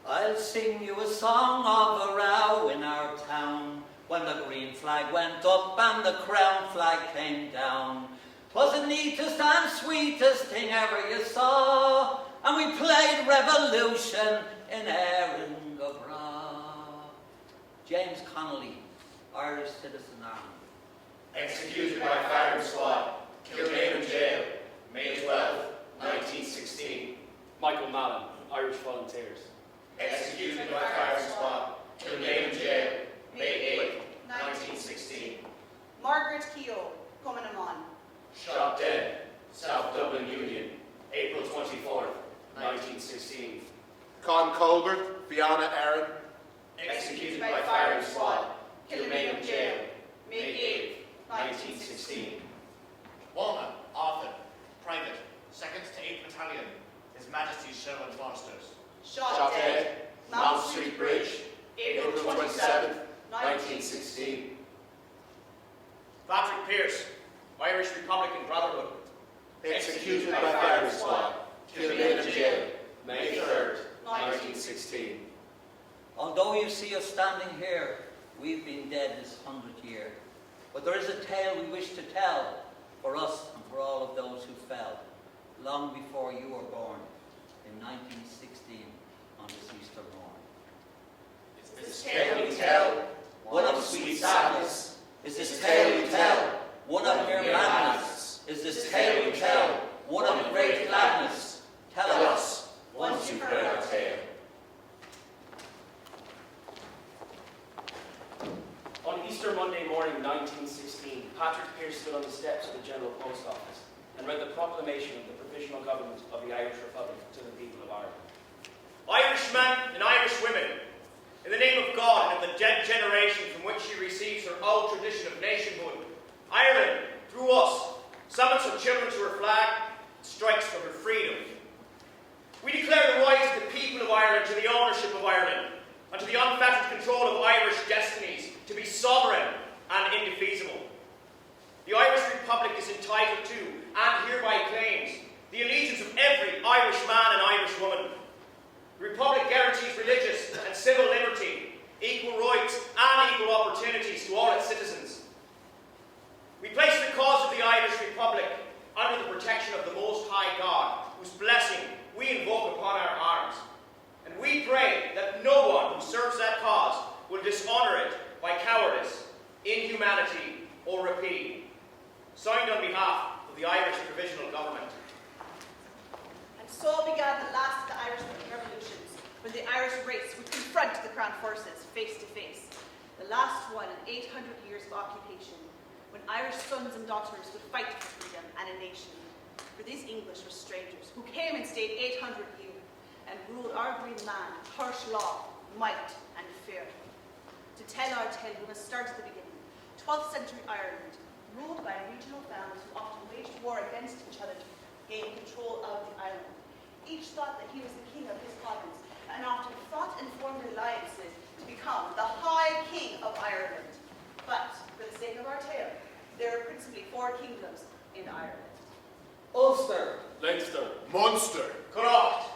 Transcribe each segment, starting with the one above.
I'll sing you a song of a row in our town, when the green flag went up and the crown flag came down. 'Twas the neatest and sweetest thing ever you saw, and we played revolution in Eire. James Connolly, Irish citizen armed. Executed by firing squad, Kilmainham Jail, May 12, 1916. Michael Mallin, Irish Volunteers. Executed by firing squad, Kilmainham Jail, May 8, 1916. Margaret Keogh, Cumminamon. Shot dead, South Dublin Union, April 24, 1916. Con Colbert, Fiona Erin. Executed by firing squad, Kilmainham Jail, May 8, 1916. Walnut, Arthur, Private, 2nd to 8th Battalion, His Majesty's Sherwood Foresters. Shot dead, Mount Street Bridge, April 27, 1916. Patrick Pearce, Irish Republican Brotherhood. Executed by firing squad, Kilmainham Jail, May 3rd, 1916. Although you see us standing here, we've been dead this 100th year. But there is a tale we wish to tell for us and for all of those who fell, long before you were born, in 1916, on this Easter morn. Is this tale we tell, one of sweet sadness? Is this tale we tell, one of mere madness? Is this tale we tell, one of great gladness? Tell us, once you've heard our tale. On Easter Monday morning 1916, Patrick Pearce stood on the steps of the General Post Office and read the proclamation of the Provisional Government of the Irish Republic to the people of Ireland. Irishmen and Irish women, in the name of God and of the dead generation from which she receives her old tradition of nationhood, Ireland, through us, summons her children to her flag and strikes for her freedom. We declare the right of the people of Ireland to the ownership of Ireland and to the unfettered control of Irish destinies, to be sovereign and indefeasible. The Irish Republic is entitled to, and hereby claims, the allegiance of every Irish man and Irish woman. The Republic guarantees religious and civil liberty, equal rights and equal opportunities to all its citizens. We place the cause of the Irish Republic under the protection of the Most High God, whose blessing we invoke upon our arms. And we pray that no one who serves that cause will dishonour it by cowardice, inhumanity, or rapine. Signed on behalf of the Irish Provisional Government. And so began the last of the Irish revolutions, when the Irish race would confront the Crown forces face to face. The last one in 800 years of occupation, when Irish sons and daughters would fight for freedom and a nation. For these English were strangers, who came and stayed 800 years, and ruled our green land with harsh law, might, and fear. To tell our tale, we must start at the beginning. 12th century Ireland, ruled by regional families who often waged war against each other to gain control of the island. Each thought that he was the king of his province, and often fought and formed alliances to become the High King of Ireland. But, for the sake of our tale, there are principally 4 kingdoms in Ireland. Ulster, Leinster. Munster. Connacht.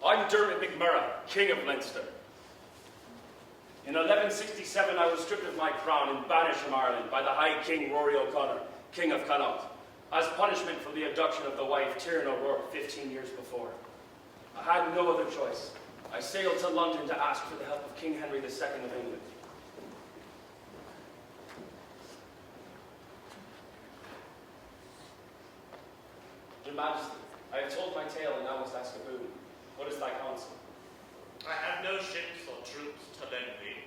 I'm Dermot McMurrough, King of Leinster. In 1167 I was stripped of my crown and banished from Ireland by the High King Rory O'Connor, King of Connacht, as punishment for the abduction of the wife Tyrone O'Rourke 15 years before. I had no other choice. I sailed to London to ask for the help of King Henry II of England. Your Majesty, I have told my tale and now must ask a boon. What is thy counsel? I have no ships or troops to lend thee,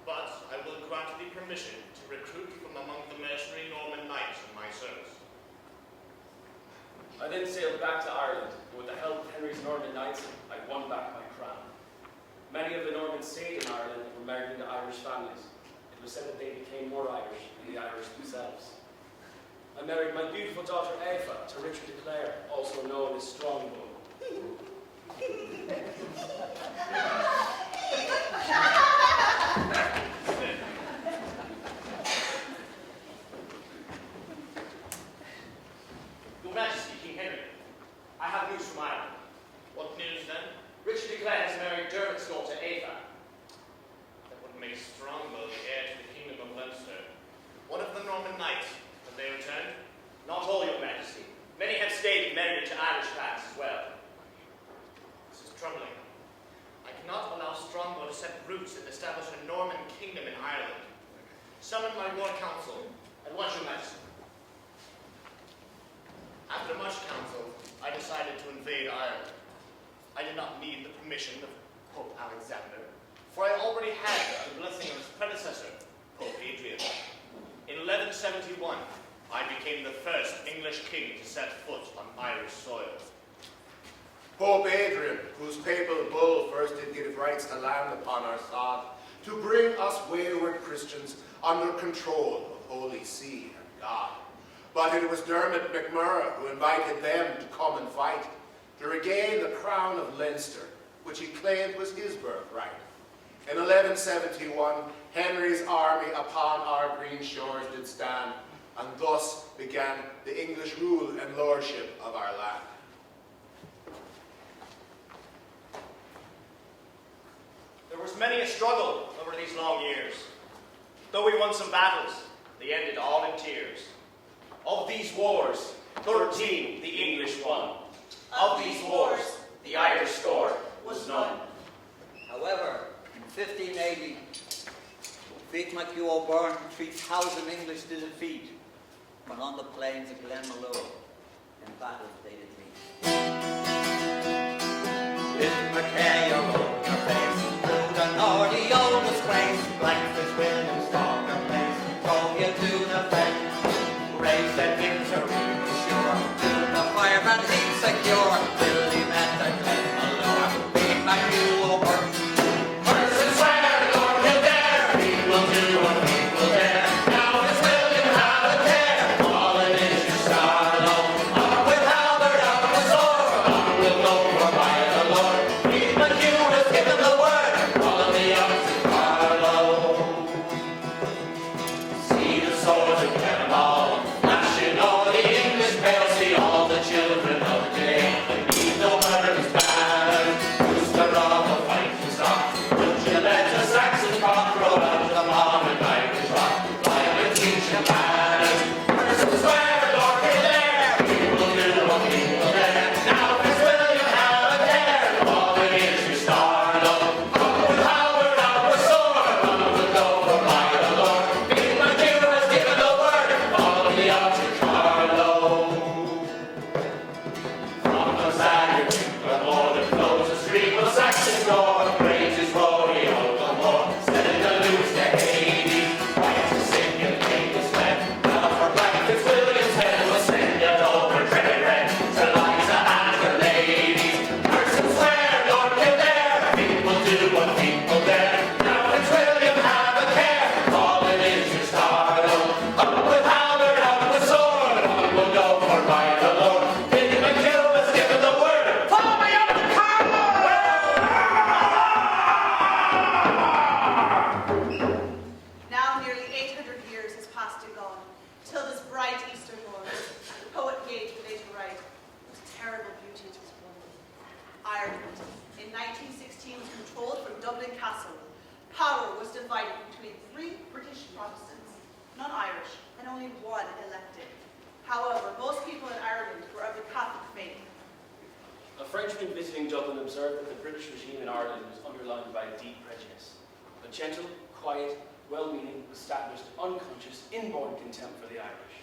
but I will grant thee permission to recruit from among the mercenary Norman knights in my service. I then sailed back to Ireland, and with the help of Henry's Norman knights, I won back my crown. Many of the Normans stayed in Ireland and were married into Irish families. It was said that they became more Irish than the Irish themselves. I married my beautiful daughter Eire to Richard de Clare, also known as Strongbow. Your Majesty, King Henry, I have news from Ireland. What news then? Richard de Clare has married Diarmait. summon my war council, at once, Your Majesty. After much counsel, I decided to invade Ireland. I did not need the permission of Pope Alexander, for I already had the blessing of his predecessor, Pope Adrian. In 1171, I became the first English king to set foot on Irish soil. Pope Adrian, whose papal bull first did give rights to land upon our sod, to bring us wayward Christians under control of Holy See and God. But it was Dermot MacMurrough who invited them to come and fight, to regain the crown of Leinster, which he claimed was his birthright. In 1171, Henry's army upon our green shores did stand, and thus began the English rule and lordship of our land. There was many a struggle over these long years. Though we won some battles, they ended all in tears. Of these wars, 13 the English won. Of these wars, the Irish score was none. However, in 1580, Feat MacHugh O'Byrne 3,000 English to defeat, when on the plains of Glenmalure, in battle they did meet. Lift Mackay, your old your face, through the Nordy old disgrace, Blackfish William storm your place, throw you to the fen, raise the victory sure, to the fireman he's secure, till he met the Glenmalure, Feat MacHugh O'Byrne. Person swear, Lord Kildare, he will do what he will dare, now does William have a care, all it is your star alone, up with halberd, up with sword, on we'll go for by the Lord, Feat MacHugh has given the word, follow me up to Carlow. See the swords and get 'em all, flashing o'er the English pale, see all the children of the day, beneath the Worm's banner, who's the rock of fighting stock, would you let the Saxon cock roll out the bomb and Irish rock, fly with ancient banners, person swear, Lord Kildare, we will do what we will dare, now Prince William have a care, all it is your star alone, up with halberd, up with sword, on we'll go for by the Lord, Feat MacHugh has given the word, follow me up to Carlow. From the Saggart to the border flows a stream of Saxon gore, praises roaring out the more, setting the loose to Hades, right to sing and take his lead, now for Blackfish William's head was send it over Tread Red, to Liza and her ladies, person swear, Lord Kildare, people do what people dare, now Prince William have a care, all it is your star alone, up with halberd, up with sword, on we'll go for by the Lord, Feat MacHugh has given the word, follow me up to Carlow! Now nearly 800 years has passed and gone, till this bright Easter morn, the poet gave the day to write, with terrible beauty it was born. Ireland, in 1916, was controlled from Dublin Castle. Power was divided between 3 British Protestants, none Irish, and only 1 elected. However, most people in Ireland were of the Catholic faith. A Frenchman visiting Dublin observed that the British regime in Ireland was underlined by deep prejudice. A gentle, quiet, well-meaning, established, unconscious, inborn contempt for the Irish.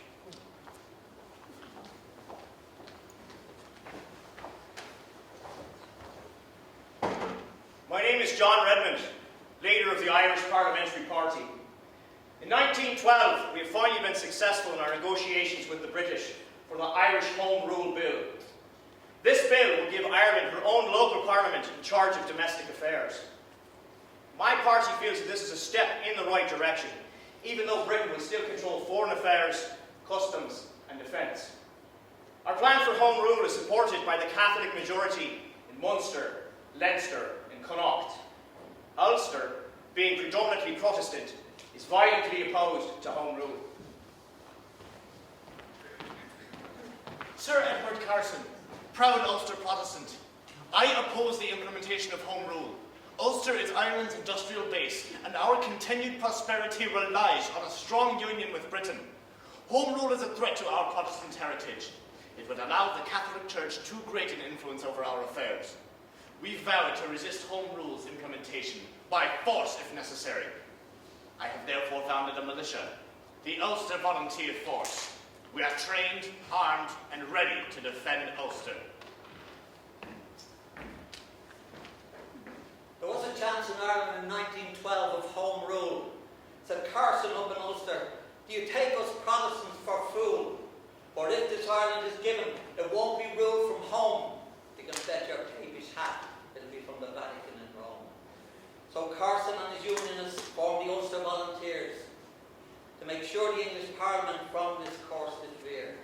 My name is John Redmond, leader of the Irish Parliamentary Party. In 1912, we have finally been successful in our negotiations with the British for the Irish Home Rule Bill. This bill will give Ireland her own local parliament in charge of domestic affairs. My party feels that this is a step in the right direction, even though Britain will still control foreign affairs, customs and defence. Our plan for home rule is supported by the Catholic majority in Munster, Leinster and Connacht. Ulster, being predominantly Protestant, is violently opposed to home rule. Sir Edward Carson, proud Ulster Protestant, I oppose the implementation of home rule. Ulster is Ireland's industrial base, and our continued prosperity relies on a strong union with Britain. Home rule is a threat to our Protestant heritage. It would allow the Catholic Church too great an influence over our affairs. We vow to resist home rule's implementation, by force if necessary. I have therefore founded a militia, the Ulster Volunteer Force. We are trained, armed, and ready to defend Ulster. There was a chance in Ireland in 1912 of home rule. Said Carson up in Ulster, do you take us Protestants for fool? For if this Ireland is given, it won't be ruled from home. You can bet your Papish hat it'll be from the Vatican in Rome. So Carson and his unionists formed the Ulster Volunteers to make sure the English Parliament from this course did veer.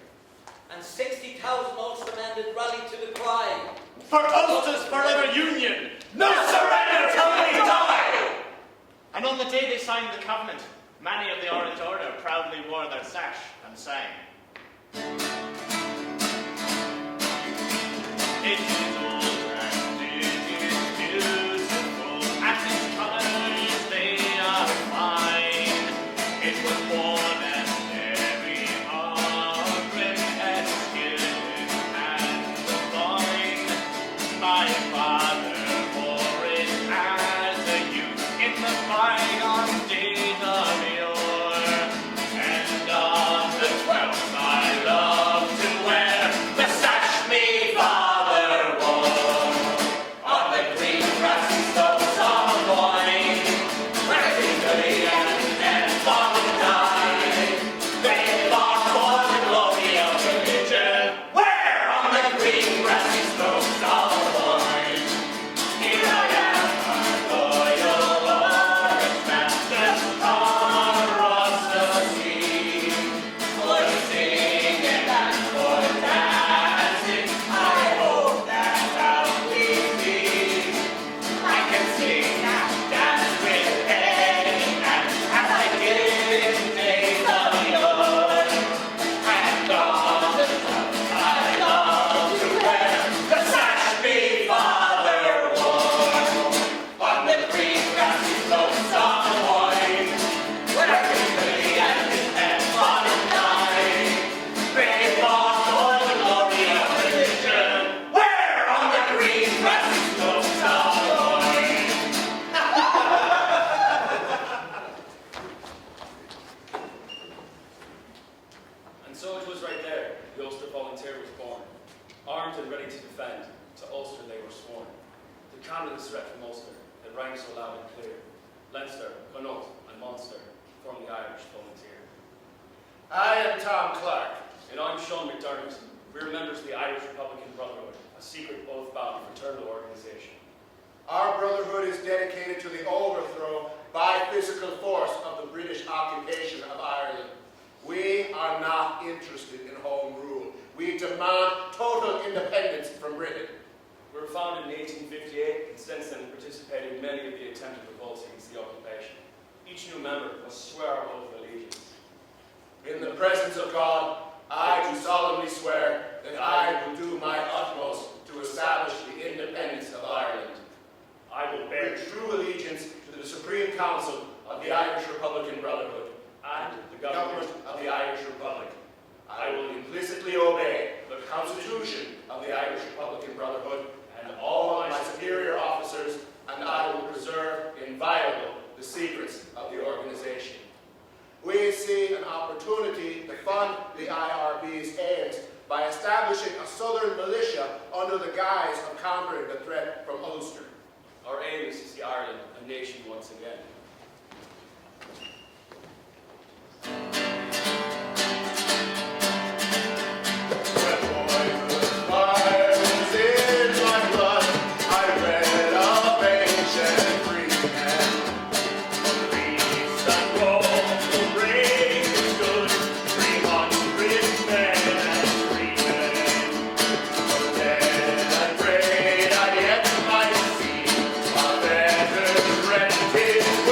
And 60,000 Ulstermen did rally to the cry, for Ulster's forever union! No surrender till we die! And on the day they signed the covenant, many of the Orange Order proudly wore their sash and sang. It is old and it is beautiful, and its colours they are fine. It was worn and every arm and skin and the vine. My father wore it as a youth in the bygone days of yore, and on the 12th I love to wear the sash me father wore. On the green grassy slopes of Eoin, where Connolly and Mallin died, they fought for the glory of religion. Where on the green grassy slopes of Eoin, here I am, a loyal Orangeman, just across the sea. For singing and for dancing, I hope that I'll please thee. I can sing and dance with any man as I did in days of yore. And on the top I love to wear the sash me father wore. On the green grassy slopes of Eoin, where Connolly and his men fought and died, they fought for the glory of religion. Where on the green grassy slopes of Eoin. And so it was right there, the Ulster Volunteer was born. Armed and ready to defend, to Ulster they were sworn. To counter the threat from Ulster, that rang so loud and clear. Leinster, Connaught, and Munster formed the Irish Volunteer. I am Tom Clark. And I'm Seán MacDermott. We're members of the Irish Republican Brotherhood, a secret oath-bound fraternal organisation. Our brotherhood is dedicated to the overthrow by physical force of the British occupation of Ireland. We are not interested in home rule. We demand total independence from Britain. We were founded in 1858 and since then participated in many of the attempted revolts against the occupation. Each new member must swear our oath of allegiance. In the presence of God, I do solemnly swear that I will do my utmost to establish the independence of Ireland. I will bear Bear true allegiance to the Supreme Council of the Irish Republican Brotherhood and the government government of the Irish Republic. I will implicitly obey the Constitution of the Irish Republican Brotherhood and all my superior officers, and I will preserve inviolable the secrets of the organization. We see an opportunity to fund the IRB's aims by establishing a southern militia under the guise of countering the threat from Ulster. Our aim is to see Ireland a nation once again. Rented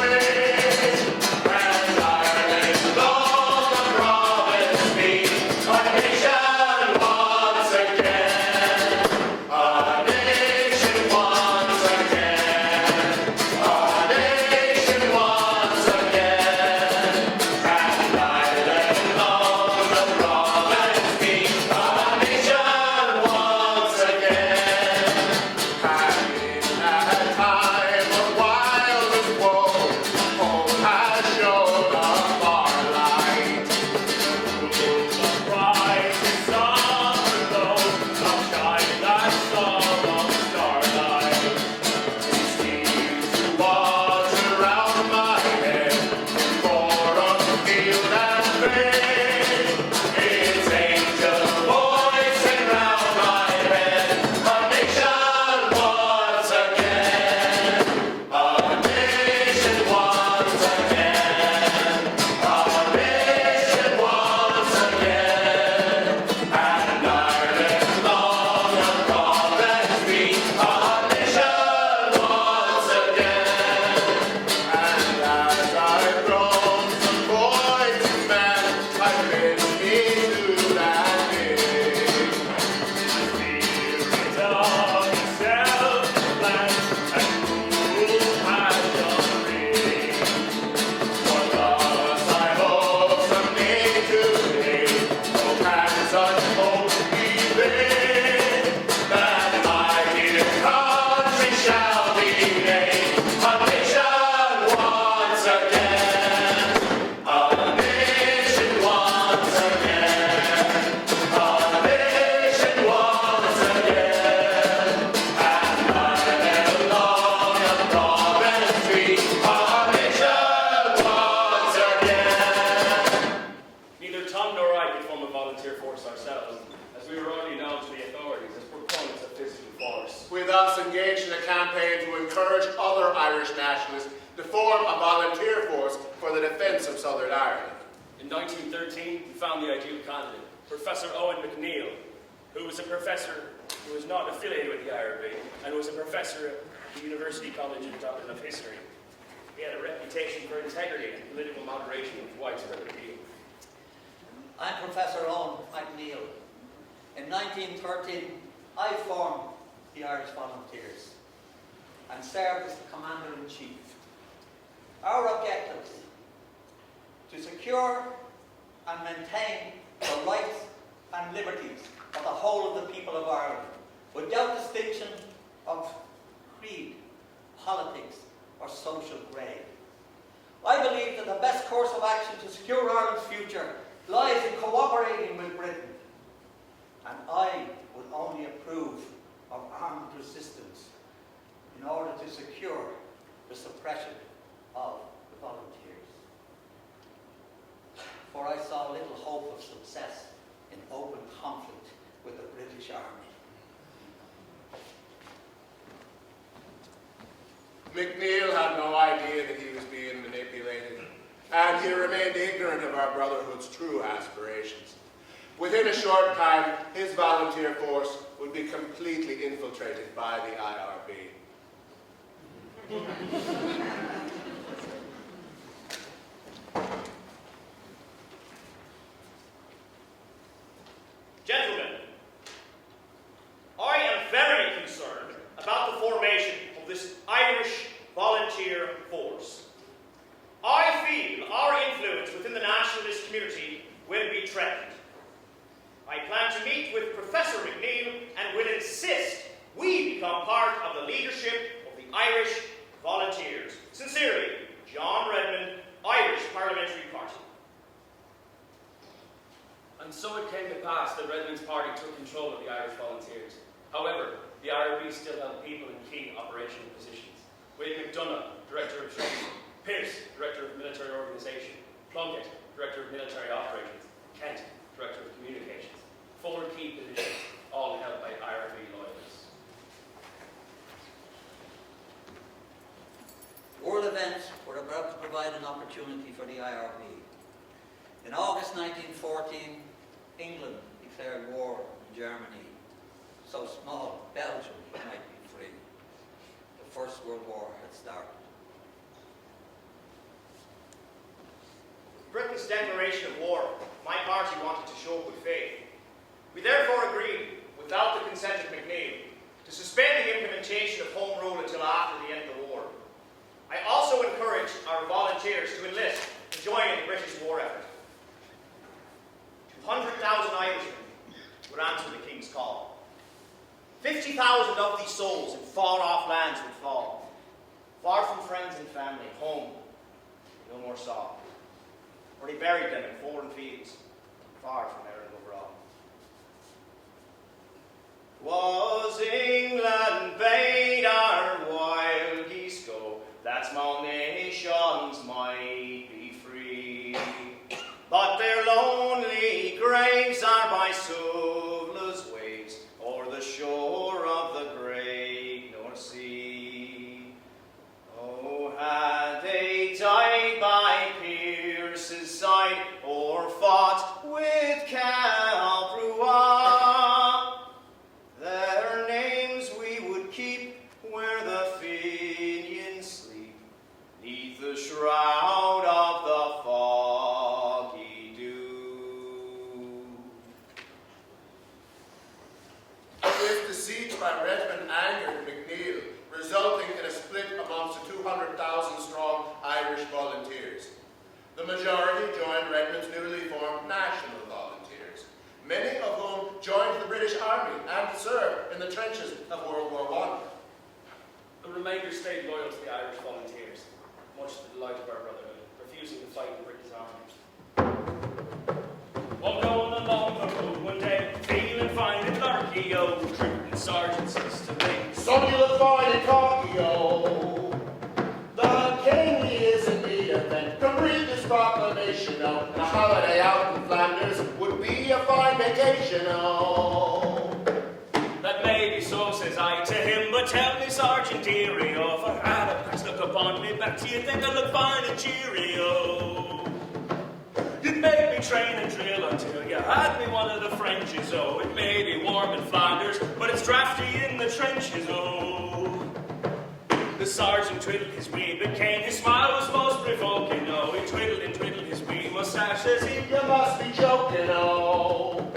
We thus engaged in a campaign to encourage other Irish nationalists to form a volunteer force for the defence of Southern Ireland. In 1913, we found the ideal candidate, Professor Eoin MacNeill, who was a professor who was not affiliated with the IRB and was a professor at the University College in Dublin of History. He had a reputation for integrity and political moderation with widespread appeal. I'm Professor Eoin MacNeill. In 1913, I formed the Irish Volunteers and served as the Commander-in-Chief. Our objectives: to secure and maintain the rights and liberties of the whole of the people of Ireland, without distinction of creed, politics, or social grade. I believe that the best course of action to secure Ireland's future lies in cooperating with Britain, and I would only approve of armed resistance in order to secure the suppression of the volunteers. For I saw little hope of success in open conflict with the British Army. MacNeill had no idea that he was being manipulated, and he remained ignorant of our Brotherhood's true aspirations. Within a short time, his volunteer force would be completely infiltrated by the IRB. Gentlemen, I am very concerned about the formation of this Irish volunteer force. I feel our influence within the nationalist community will be threatened. I plan to meet with Professor MacNeill and will insist we become part of the leadership of the Irish Volunteers. Sincerely, John Redmond, Irish Parliamentary Party. And so it came to pass that Redmond's party took control of the Irish Volunteers. However, the IRB still held people in key operational positions. We had MacDermott, Director of Training; Pearse, Director of Military Organisation; Plunkett, Director of Military Operations; Kent, Director of Communications. 4 key positions, all held by IRB loyalists. World events were about to provide an opportunity for the IRB. In August 1914, England declared war on Germany, so small Belgium might be free. The First World War had started. Britain's declaration of war, my party wanted to show good faith. We therefore agreed, without the consent of MacNeill, to suspend the implementation of Home Rule until after the end of the war. I also encouraged our volunteers to enlist to join in the British war effort. 200,000 Irishmen would answer the King's call. 50,000 of these souls in far-off lands would fall, far from friends and family, home, no more saw. Or they buried them in foreign fields, far from Eire overall. Was England bade our wild geese go, that small nations might be free. But their lonely graves are by Suvla's waves, o'er the shore of the great North Sea. Oh, had they died by Pearse's side, or fought with Calbrua, their names we would keep where the Fenians sleep, neath the shroud of the foggy dew. This siege by Redmond angered MacNeill, resulting in a split amongst the 200,000 strong Irish volunteers. The majority joined Redmond's newly formed National Volunteers, many of whom joined the British Army and served in the trenches of World War I. The remainder stayed loyal to the Irish Volunteers, much to the delight of our brotherhood, refusing to fight in the British Army. While going along the road one day, feeling fine and larky, oh, recruiting sergeant says to me, "Son, you look fine and cocky, oh. The king is in need of men. Come read this proclamation, oh. And a holiday out in Flanders would be a fine vacation, oh." "That may be so," says I to him, But tell me, Sergeant Eire, if I had a patch look upon me back, do you think I'd look fine and cheery, oh? You'd make me train and drill until you had me one of the Frenches, oh. It may be warm in Flanders, but it's drafty in the trenches, oh. The sergeant twiddled his wee bit cane, his smile was most provoking, oh. He twiddled and twiddled his wee moustache as he, you must be joking, oh.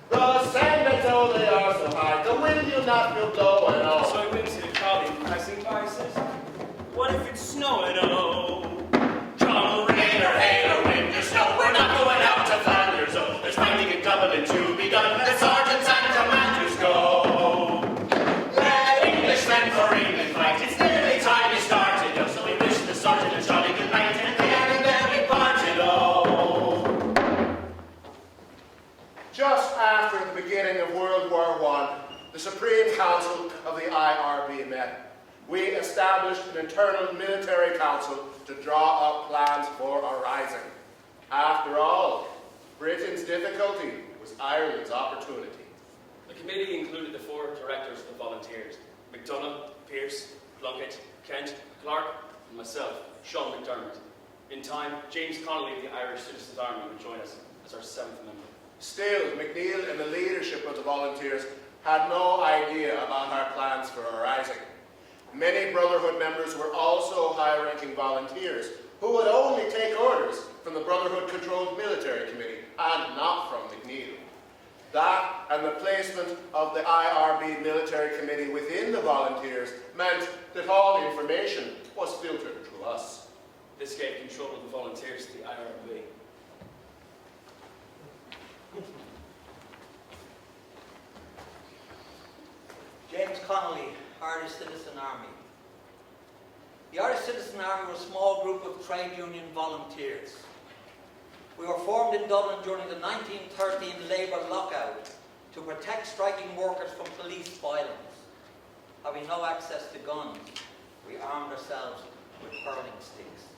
The sandals, oh, they are so high, the wind you'll not feel blowing, oh. So I went to the collie passing by, says, what if it's snowing, oh? Come rain or hail or wind or snow, we're not going out to Flanders, oh. There's fighting in Dublin to be done, the sergeants and commanders go. Let Englishmen for England fight, it's nearly time you started, oh. So we wish the sergeant a jolly good night, and then we parted, oh. Just after the beginning of World War I, the Supreme Council of the IRB met. We established an internal military council to draw up plans for a rising. After all, Britain's difficulty was Ireland's opportunity. The committee included the 4 directors of the volunteers, MacDonald, Pearce, Plunkett, Kent, Clark, and myself, Seán MacDermott. In time, James Connolly of the Irish Citizens' Army would join us as our 7th member. Still, MacNeill and the leadership of the volunteers had no idea about our plans for a rising. Many Brotherhood members were also high-ranking volunteers who would only take orders from the Brotherhood-controlled military committee and not from MacNeill. That and the placement of the IRB military committee within the volunteers meant that all information was filtered through us. This gave control of the volunteers to the IRB. James Connolly, Irish Citizen Army. The Irish Citizen Army was a small group of trade union volunteers. We were formed in Dublin during the 1913 Labour lockout to protect striking workers from police violence. Having no access to guns, we armed ourselves with hurling sticks.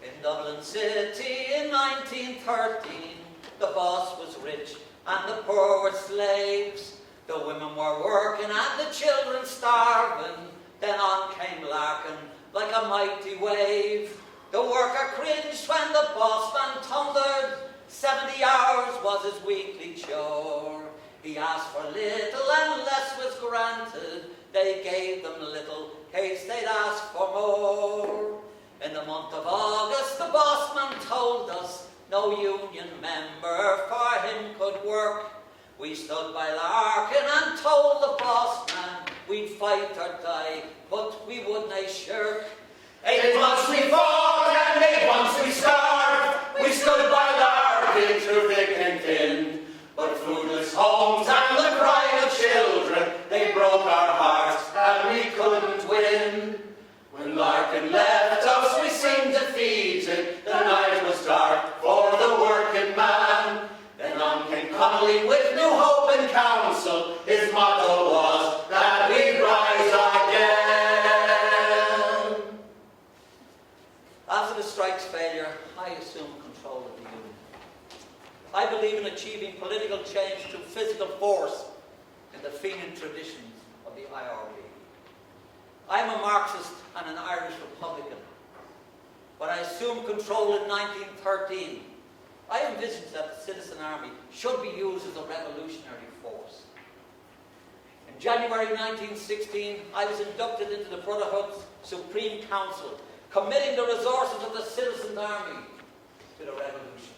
In Dublin City in 1913, the boss was rich and the poor were slaves. The women were working and the children starving. Then on came Larkin like a mighty wave. The worker cringed when the boss man thundered. 70 hours was his weekly chore. He asked for little and less was granted. They gave them little, case they'd ask for more. In the month of August, the boss man told us no union member for him could work. We stood by Larkin and told the boss man we'd fight or die, but we wouldn't shirk. 8 months we fought and 8 months we starved. We stood by Larkin through thick and thin. But foodless homes and the crying of children, they broke our hearts and we couldn't win. When Larkin left us, we seemed defeated. The night was dark for the working man. Then on came Connolly with new hope and counsel. His motto was that we'd rise again. After the strike's failure, I assumed control of the union. I believe in achieving political change through physical force in the Fenian traditions of the IRB. I am a Marxist and an Irish Republican. When I assumed control in 1913, I envisioned that the Citizen Army should be used as a revolutionary force. In January 1916, I was inducted into the Brotherhood's Supreme Council, committing the resources of the Citizen Army to the revolution.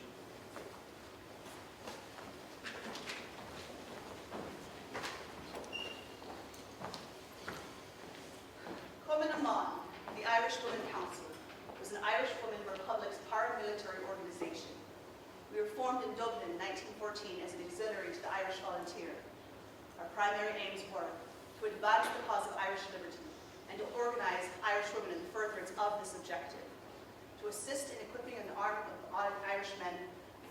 The Irish Women Council was an Irish Women Republic's paramilitary organisation. We were formed in Dublin in 1914 as an auxiliary to the Irish Volunteer. Our primary aims were to advance the cause of Irish liberty and to organise Irish women in the furtherance of this objective, to assist in equipping an army of Irish men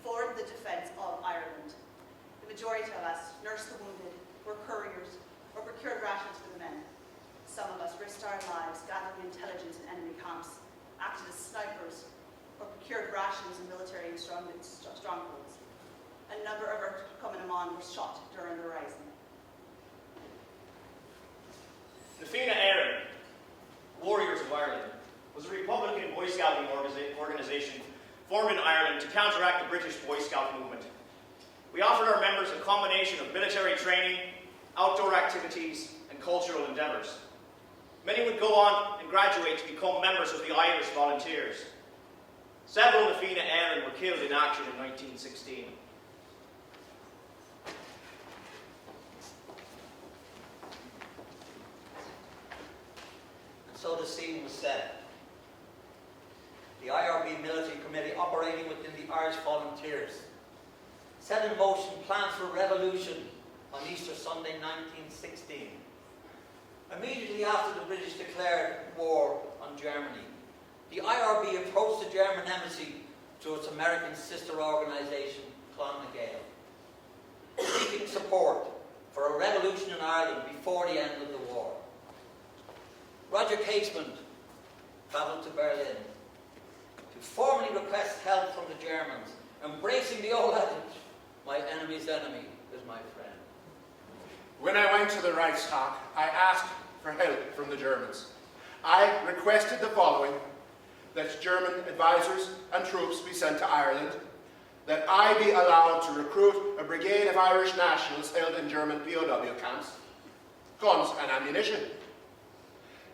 for the defence of Ireland. The majority of us nursed the wounded, were couriers, or procured rations for the men. Some of us risked our lives gathering intelligence in enemy camps, acted as snipers, or procured rations in military and strongholds. A number of our Cumann were shot during the rising. Eire, Warriors of Ireland, was a Republican Boy Scouting organisation formed in Ireland to counteract the British Boy Scout movement. We offered our members a combination of military training, outdoor activities, and cultural endeavours. Many would go on and graduate to become members of the Irish Volunteers. Several Eire were killed in action in 1916. And so the scene was set. The IRB Military Committee, operating within the Irish Volunteers, set in motion plans for revolution on Easter Sunday 1916. Immediately after the British declared war on Germany, the IRB approached the German embassy through its American sister organisation, Connolly, seeking support for a revolution in Ireland before the end of the war. Roger Casement travelled to Berlin to formally request help from the Germans, embracing the old adage, my enemy's enemy is my friend. When I went to the Reichstag, I asked for help from the Germans. I requested the following: that German advisors and troops be sent to Ireland, that I be allowed to recruit a brigade of Irish nationals held in German POW camps, guns and ammunition.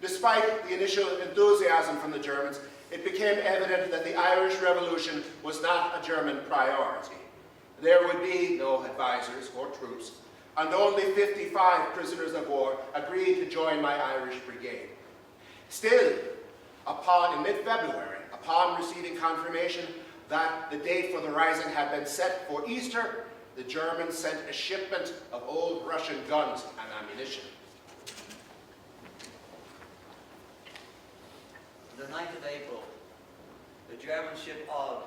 Despite the initial enthusiasm from the Germans, it became evident that the Irish Revolution was not a German priority. There would be no advisors or troops, and only 55 prisoners of war agreed to join my Irish brigade. Still, in mid-February, upon receiving confirmation that the date for the rising had been set for Easter, the Germans sent a shipment of old Russian guns and ammunition. On the 9th of April, the German ship Eoin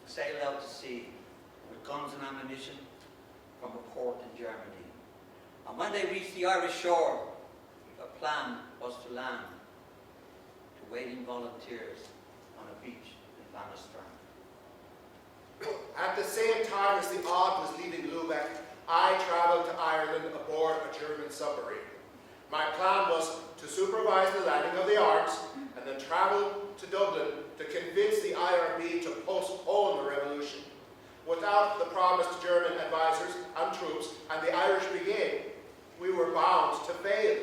sailed out to sea with guns and ammunition from a port in Germany. And when they reached the Irish shore, their plan was to land to waiting volunteers on a beach in Bannistrand. At the same time as the Eoin was leaving Lubeck, I travelled to Ireland aboard a German submarine. My plan was to supervise the landing of the arms and then travel to Dublin to convince the IRB to postpone the revolution. Without the promised German advisors and troops and the Irish Brigade, we were bound to fail.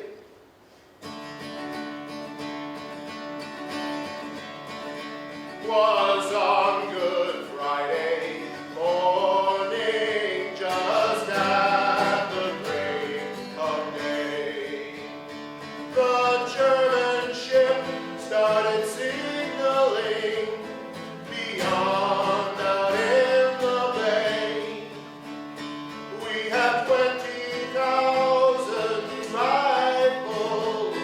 Was on Good Friday morning, just at the break of day, the German ship started signaling beyond out in the bay. We have 20,000 rifles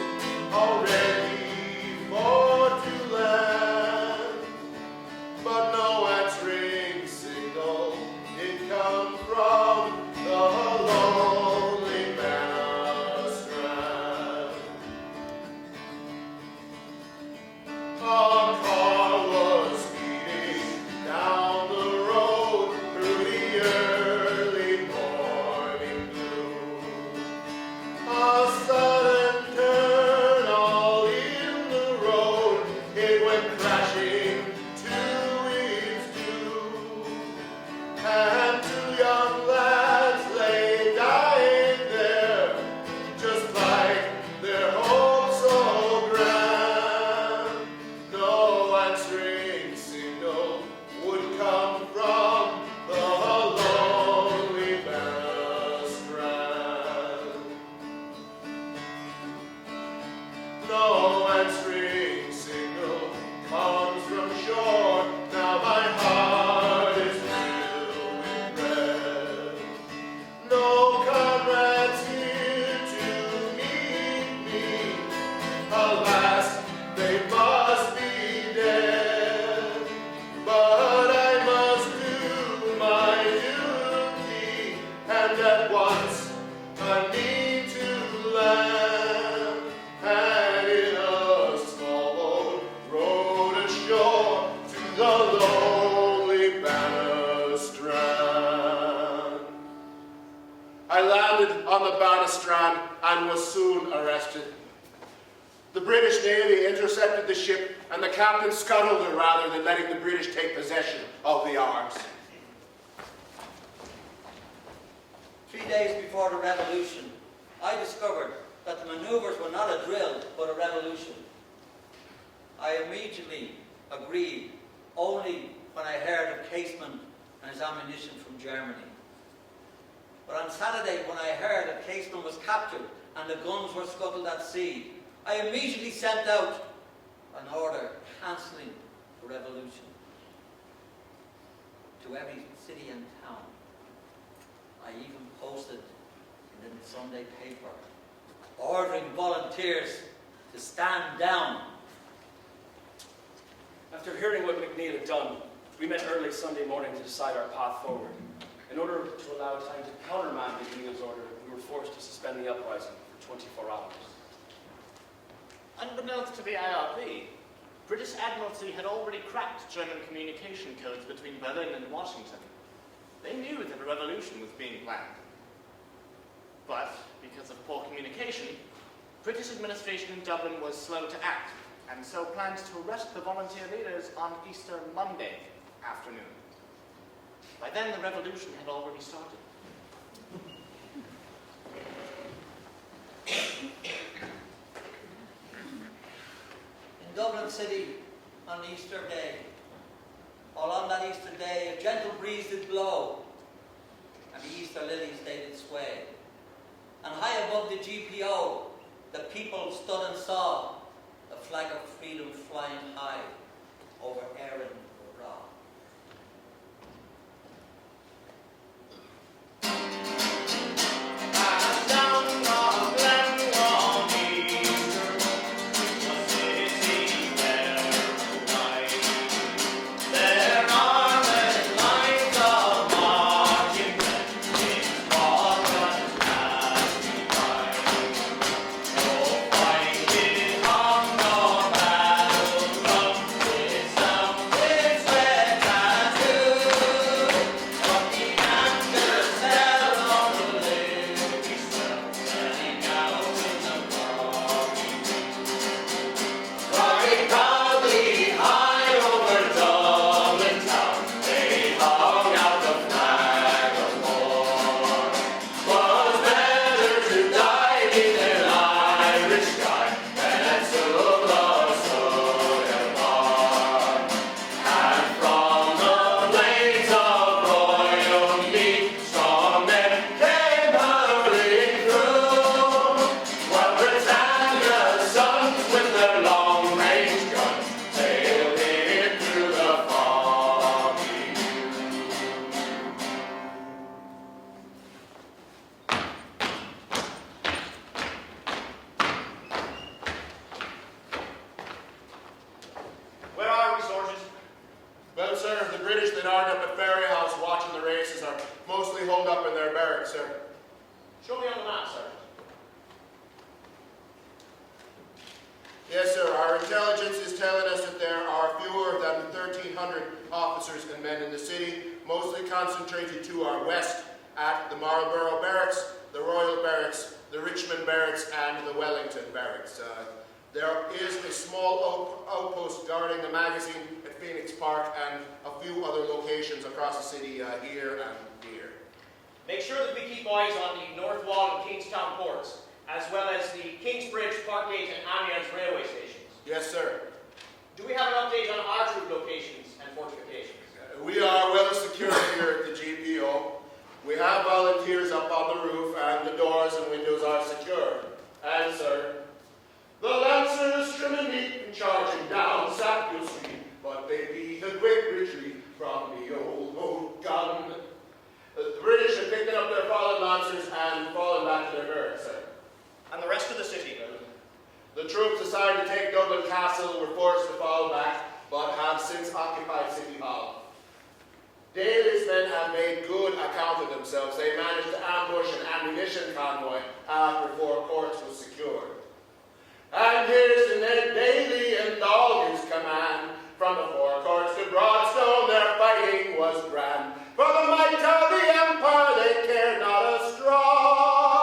already for to land, but no answering signal did come from the lonely Bannistrand. A car was speeding down the road through the early morning gloom. A sudden turn all in the road, it went crashing to its doom. And two young lads lay dying there, just like their hopes so grand. No answering signal would come from the lonely Bannistrand. No answering signal comes from shore. Now my heart is filled with dread. No comrades here to meet me. Alas, they must be dead. But I must do my duty, and at once I need to land. And in a small boat rowed ashore to the lonely Bannistrand. I landed landed on the Bannistrand and was soon arrested. The British Navy intercepted the ship, and the captain scuttled her rather than letting the British take possession of the arms. 3 days before the revolution, I discovered that the manoeuvres were not a drill, but a revolution. I immediately agreed, only when I heard of Casement and his ammunition from Germany. But on Saturday, when I heard that Casement was captured and the guns were scuttled at sea, I immediately sent out an order cancelling the revolution to every city and town. I even posted in the Sunday paper, ordering volunteers to stand down. After hearing what MacNeill had done, we met early Sunday morning to decide our path forward. In order to allow time to countermand MacNeill's order, we were forced to suspend the uprising for 24 hours. Unbeknownst to the IRB, British Admiralty had already cracked German communication codes between Berlin and Washington. They knew that a revolution was being planned. But, because of poor communication, British administration in Dublin was slow to act, and so planned to arrest the volunteer leaders on Easter Monday afternoon. By then, the revolution had already started. In Dublin City, on Easter Day, while on that Easter Day a gentle breeze did blow, and the Easter lilies they did sway, and high above the GPO, the people stood and saw the flag of freedom flying high over Eire. Yes, sir. Our intelligence is telling us that there are fewer than 1,300 officers and men in the city, mostly concentrated to our west at the Marlborough Barracks, the Royal Barracks, the Richmond Barracks, and the Wellington Barracks. There is a small outpost guarding the magazine at Phoenix Park and a few other locations across the city here and here. Make sure that we keep eyes on the North Wall and Kingstown ports, as well as the Kingsbridge, Parkgate and Amiens railway stations. Yes, sir. Do we have an update on our troop locations and fortifications? We are well secured here at the GPO. We have volunteers up on the roof and the doors and windows are secure. And, sir, the Lancers trim and neat and charging down Sackville Street, but they beat a quick retreat from the old gun. The British have picked up their fallen Lancers and fallen back to their barracks, sir. And the rest of the city? The troops assigned to take Dublin Castle were forced to fall back, but have since occupied City Hall. Daly's men have made good account of themselves. They managed to ambush an ammunition convoy after Four Courts was secured. And here's to Ned Daly and all his command. From the Four Courts to Broadstone, their fighting was grand. For the might of the Empire, they cared not a straw.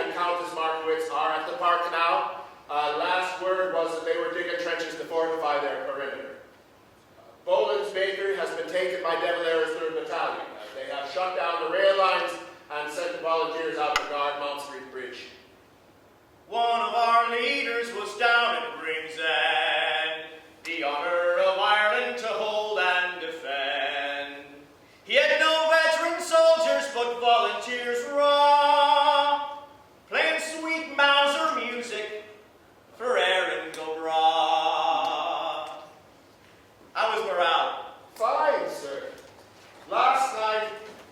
and Countess Markowitz are at the park now. Last word was that they were digging trenches to fortify their perimeter. Boland's bakery has been taken by De Valera's 3rd Battalion. They have shut down the rail lines and sent volunteers out to guard Mount Street Bridge. One of our leaders was down at Rings End, the honour of Ireland to hold and defend. He had no veteran soldiers, but volunteers raw, playing sweet Mauser music for Erin go bra. How was morale? Fine, sir. Last night,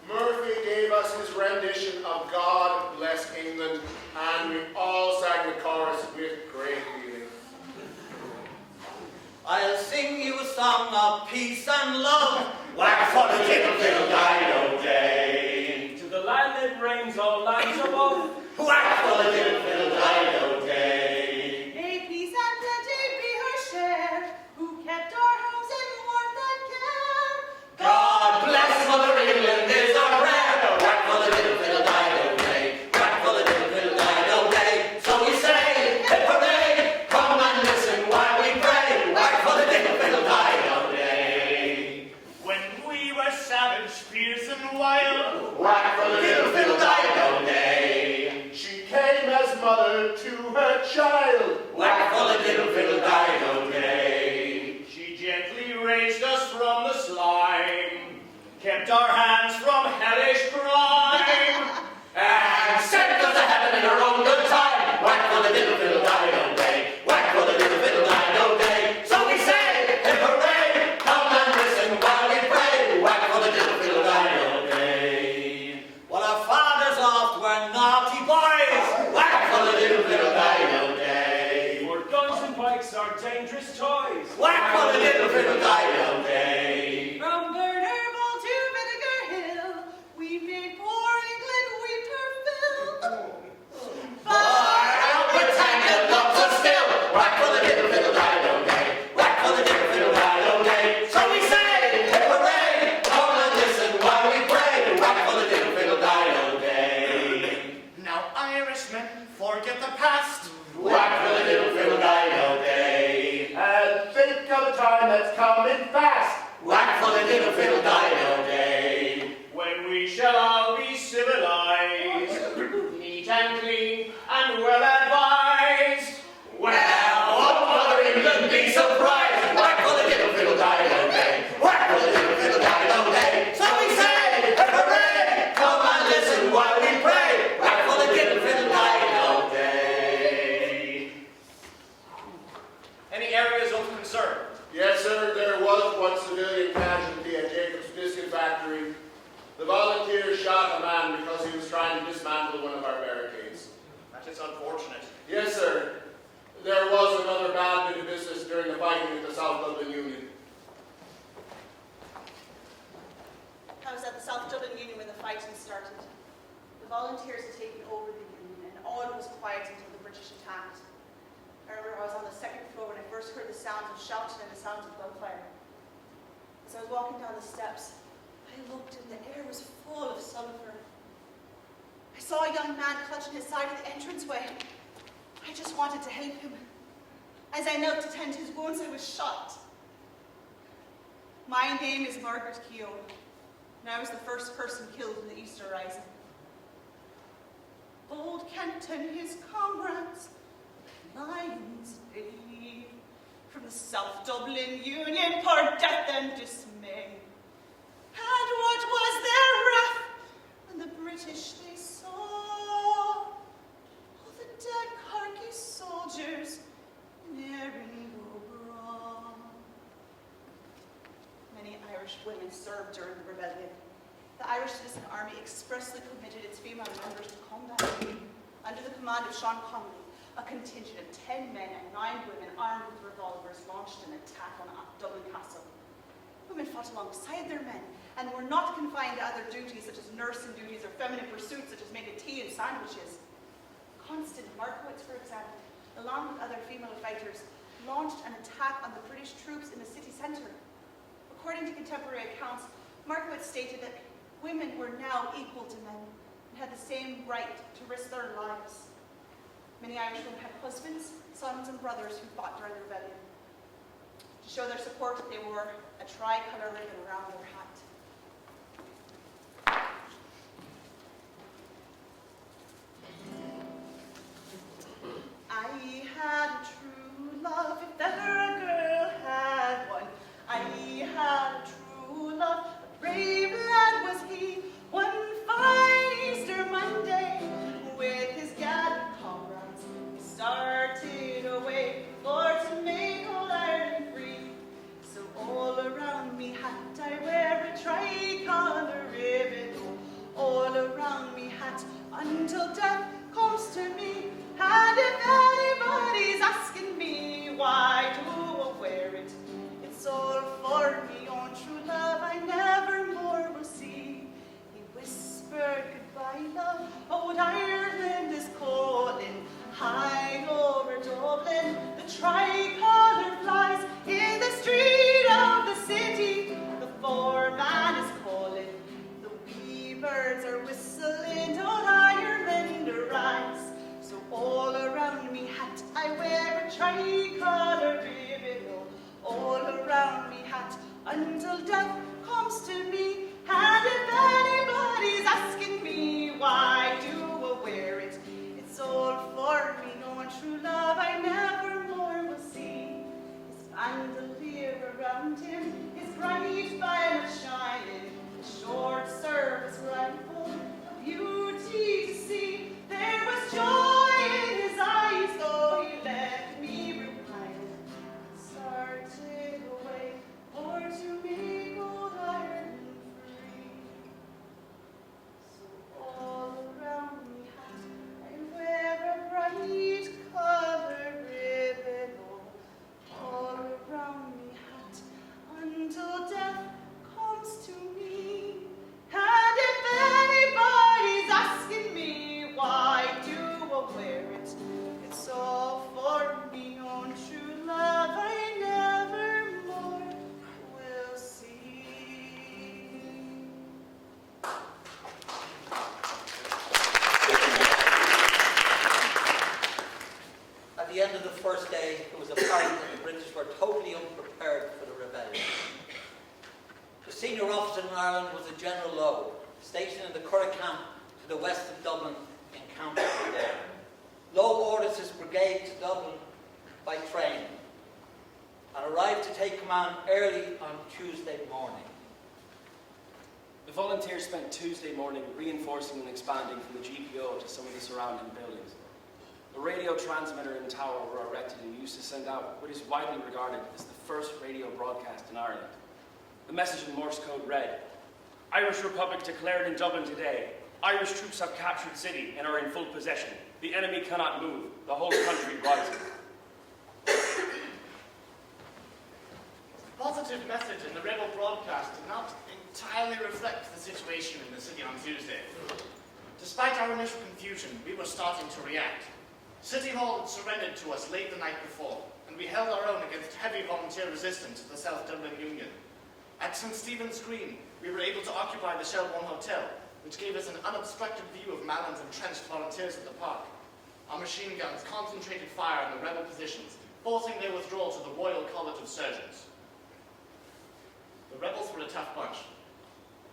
Murphy gave us his rendition of God Bless England, and we all sang the chorus with great feeling. I'll sing you a song of peace and love. Whack for the little fiddle dido day. To the land that reigns all lands above. Whack for the little fiddle dido day. May peace and plenty be her share, who kept our homes in warmth and care. God bless Mother England is our prayer. Whack for the little fiddle dido day. Whack for the little fiddle dido day. So we say, hip hooray, come and listen while we pray. Whack for the little fiddle dido day. When we were savage, fierce and wild, Whack for the little fiddle dido day. She came as mother to her child. Whack for the little fiddle dido day. She gently raised us from the slime, kept our hands from hellish crime, And sent us to heaven in her own good time. Whack for the little fiddle dido day. Whack for the little fiddle dido day. So we say, hip hooray, come and listen while we pray. Whack for the little fiddle dido day. What our fathers oft were naughty boys. Whack for the little fiddle dido day. For guns and bikes are dangerous toys. Whack for the little fiddle dido day. From Bernable to Vinegar Hill, we made poor England weep her fill. Our Britannia loves us still. Whack for the little fiddle dido day. Whack for the little fiddle dido day. So we say, hip hooray, come and listen while we pray. Whack for the little fiddle dido day. now Irishmen, forget the past. Whack for the little fiddle dido day. And think of a time that's coming fast. Whack for the little fiddle dido day. when we shall all be civilized, neat and clean and well advised. Well, won't Mother England be surprised? Whack for the little fiddle dido day. Whack for the little fiddle dido day. So we say, hip hooray, come and listen while we pray. Whack for the little fiddle dido day. Any areas of concern? Yes, sir, there was one civilian casualty at Jacob's Biscuit Factory. The volunteers shot a man because he was trying to dismantle one of our barricades. That is unfortunate. Yes, sir. There was another bad bit of business during the fighting at the South Dublin Union. I was at the South Dublin Union when the fighting started. The volunteers had taken over the Union, and all was quiet until the British attacked. I remember I was on the 2nd floor when I first heard the sounds of shouting and the sounds of gunfire. As I was walking down the steps, I looked and the air was full of sulphur. I saw a young man clutching his side of the entranceway. I just wanted to help him. As I knelt to tend his wounds, I was shot. My name is Margaret Keogh, and I was the first person killed in the Easter Rising. Old Kent and his comrades, lions bay, from the South Dublin Union poured death and dismay. And what was their wrath when the British they saw all the dead Carkey soldiers in Erin go bra. Many Irish women served during the rebellion. The Irish Citizen Army expressly permitted its female members to combat. Under the command of Seán Connolly, a contingent of 10 men and 9 women armed with revolvers launched an attack on Dublin Castle. Women fought alongside their men and were not confined to other duties such as nursing duties or feminine pursuits such as making tea and sandwiches. Constance Markowitz, for example, along with other female fighters, launched an attack on the British troops in the city centre. According to contemporary accounts, Markowitz stated that women were now equal to men. and had the same right to risk their lives. Many Irishmen had husbands, sons, and brothers who fought during the rebellion. To show their support, they wore a tricolour ribbon around their hat. I had a true love, if ever a girl had one. I had a true love, a brave lad was he. One fine Easter Monday, with his gallant comrades, he started away for to make old Ireland free. So all around me hat I wear a tricolour ribbon, all around me hat until death comes to me. And if anybody's asking me why do I wear it, it's all for me own true love I never more will see. He whispered goodbye, love, old Ireland is calling. High over Dublin, the tricolour flies. In the street of the city, the foreman is calling. The wee birds are whistling, old Ireland arise. So all around me hat I wear a tricolour ribbon, all around me hat until death comes to me. And if anybody's asking me why do I wear it, it's all for me, no true love I never more will see. His bandolier around him, his bright bayonet shining, a short service rifle, a beauty to see. There was joy in his eyes, though he left me repining. Started away for to make old Ireland free. So all around me hat I wear a bright coloured ribbon, all around me hat until death comes to me. And if anybody's asking me why do I wear it, it's all for me own true love I never more will see. At the end of the first day, it was apparent that the British were totally unprepared for the rebellion. The senior officer in Ireland was a General Lowe, stationed in the Curragh camp to the west of Dublin in County Kildare. Lowe ordered his brigade to Dublin by train and arrived to take command early on Tuesday morning. The volunteers spent Tuesday morning reinforcing and expanding from the GPO to some of the surrounding buildings. The radio transmitter and tower were erected and used to send out what is widely regarded as the first radio broadcast in Ireland. The message in Morse code read, "Irish Republic declared in Dublin today. Irish troops have captured the city and are in full possession. The enemy cannot move. The whole country rises." The positive message in the rebel broadcast did not entirely reflect the situation in the city on Tuesday. Despite our initial confusion, we were starting to react. City Hall had surrendered to us late the night before, and we held our own against heavy volunteer resistance of the South Dublin Union. At St. Stephen's Green, we were able to occupy the Shelbourne Hotel, which gave us an unobstructed view of Mallin's entrenched volunteers at the park. Our machine guns concentrated fire on the rebel positions, forcing their withdrawal to the Royal College of Surgeons. The rebels were a tough bunch.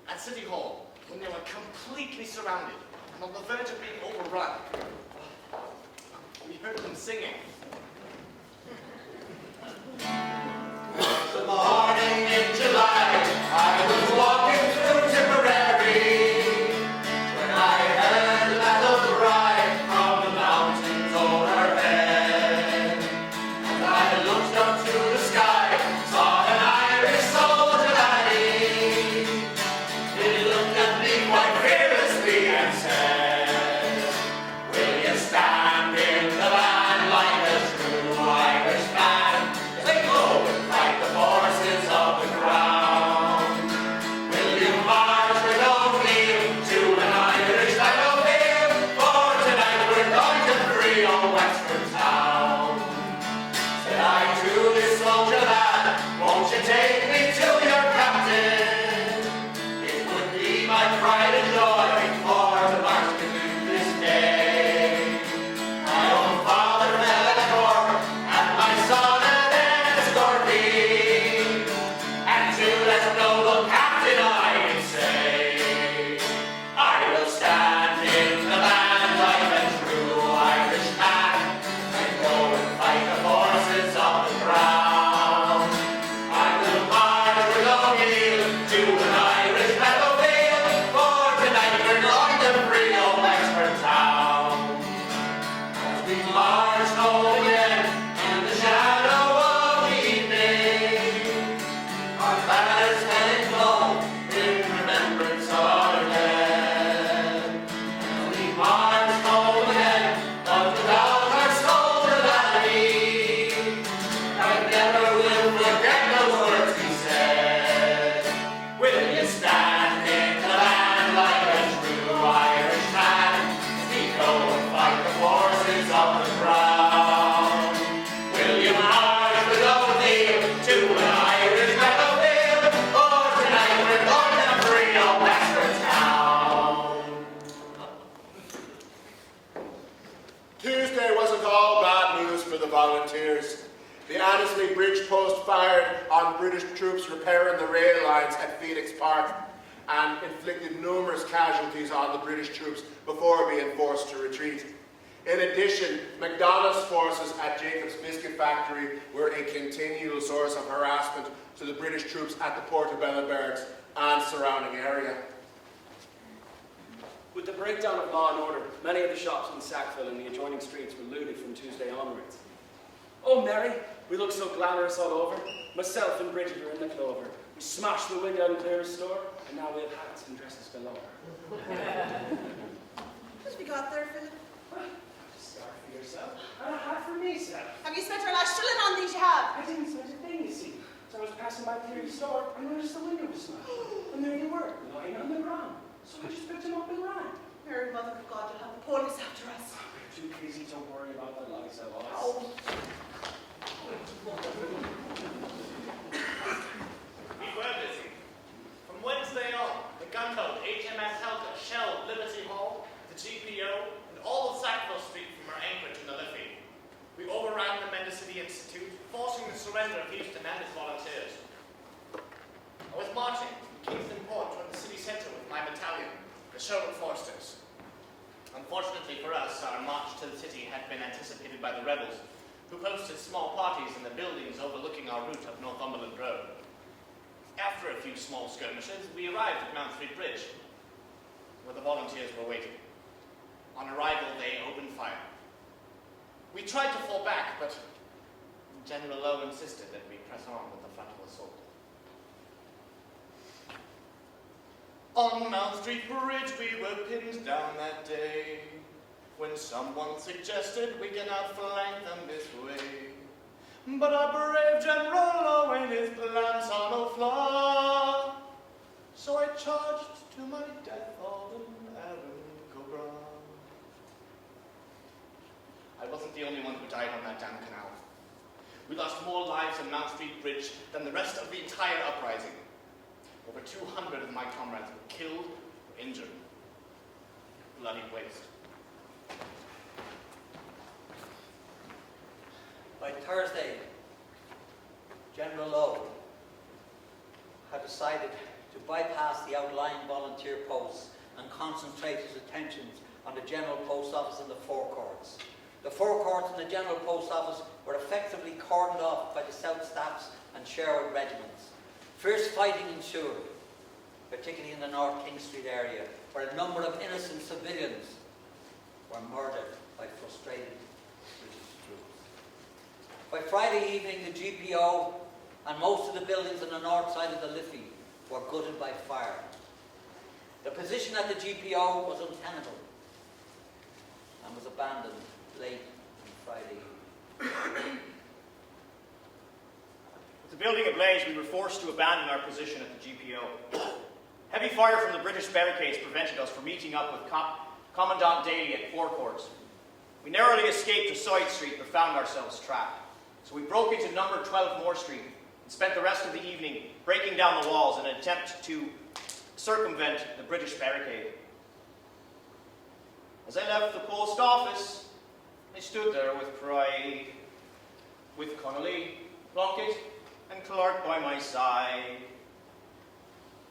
At City Hall, when they were completely surrounded and on the verge of being overrun, we heard them singing. The morning in July, I was walking through Tipperary, when I heard a battle cry from the mountains overhead. And I looked up to the sky, saw an Irish soldier laddie. He looked at me quite fearlessly and said, "Will you stand in the van like a to an Irish battlefield, for tonight we're going to free old Wexford town. As we march home again in the shadow of evening, our banners heading low in remembrance of our dead. As we march home again, but without our solidarity, I never will forget those words he said. Will you stand in the land like a true Irish man? We go and fight the forces of the crown. Will you march with O'Neill to an Irish battlefield? For tonight we're going to free old Wexford town. Tuesday wasn't all bad news for the volunteers. The Annesley Bridge post fired on British troops repairing the rail lines at Phoenix Park and inflicted numerous casualties on the British troops before being forced to retreat. In addition, MacDonald's forces at Jacob's Biscuit Factory were a continual source of harassment to the British troops at the Portobello Barracks and surrounding area. With the breakdown of law and order, many of the shops in Sackville and the adjoining streets were looted from Tuesday onwards. Oh, Mary, we look so glamorous all over. Myself and Bridget are in the clover. We smashed the window in Claire's store, and now we have hats and dresses galore. What have you got there, Philip? Scarf for yourself, and a hat for me, Seth. Have you spent your last shilling on these you have? I didn't spend a thing, you see. So I was passing by Claire's store, and noticed the window was smashed. And there you were, lying on the ground. So I just picked him up and ran. Mary, Mother of God, you'll have the police after us. We're too busy, don't worry about the lights of us. Oh. We were busy. From Wednesday on, the gunboat HMS Helga shelled Liberty Hall, the GPO, and all of Sackville Street from our anchorage in the Liffey. We overran the Mendicity Institute, forcing the surrender of Houston and his volunteers. I was marching from Kingston Port toward the city centre with my battalion, the Sherwood Forsters. Unfortunately for us, our march to the city had been anticipated by the rebels, who posted small parties in the buildings overlooking our route up Northumberland Road. After a few small skirmishes, we arrived at Mount Street Bridge, where the volunteers were waiting. On arrival, they opened fire. We tried to fall back, but General Lowe insisted that we press on with the frontal assault. On Mount Street Bridge we were pinned down that day, when someone suggested we can outflank them this way. But our brave General Lowe and his plans saw no flaw, so I charged to my death all an errand cobra. I wasn't the only one who died on that damn canal. We lost more lives on Mount Street Bridge than the rest of the entire uprising. Over 200 of my comrades were killed or injured. Bloody waste. By Thursday, General Lowe had decided to bypass the outlying volunteer posts and concentrate his attentions on the General Post Office and the forecourts. The forecourts and the General Post Office were effectively cordoned off by the South Staffs and Sherwood regiments. Fierce fighting ensued, particularly in the North King Street area, where a number of innocent civilians were murdered by frustrated British troops. By Friday evening, the GPO and most of the buildings on the north side of the Liffey were gutted by fire. The position at the GPO was untenable and was abandoned late on Friday evening. With the building ablaze, we were forced to abandon our position at the GPO. Heavy fire from the British barricades prevented us from meeting up with Commandant Daly at Forecourts. We narrowly escaped to Side Street but found ourselves trapped. So we broke into number 12 Moore Street and spent the rest of the evening breaking down the walls in an attempt to circumvent the British barricade. As I left the post office, I stood there with pride, with Connolly, Plunkett, and Clark by my side.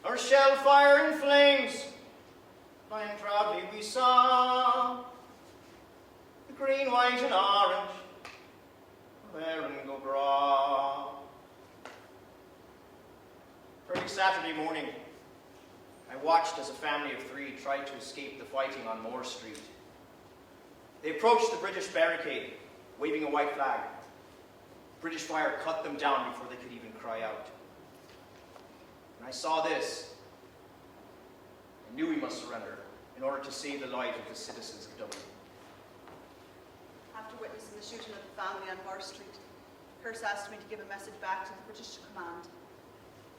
Our shell fire and flames, flying proudly we saw, the green, white, and orange of Erin go bra. Early Saturday morning, I watched as a family of 3 tried to escape the fighting on Moore Street. They approached the British barricade, waving a white flag. British fire cut them down before they could even cry out. When I saw this, I knew we must surrender in order to save the lives of the citizens of Dublin. After witnessing the shooting of the family on Moore Street, Pearse asked me to give a message back to the British command.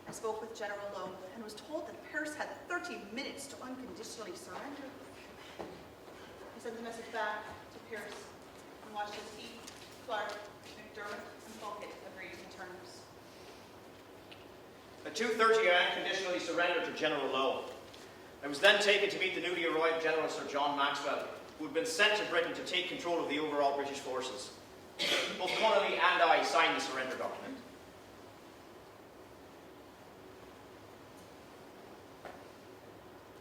I spoke with General Lowe and was told that Pearse had 30 minutes to unconditionally surrender. I sent the message back to Pearse and watched as he, Clark, MacDermott, and Plunkett agreed to terms. At 2:30, I unconditionally surrendered to General Lowe. I was then taken to meet the newly arrived General Sir John Maxwell, who had been sent to Britain to take control of the overall British forces. Both Connolly and I signed the surrender document.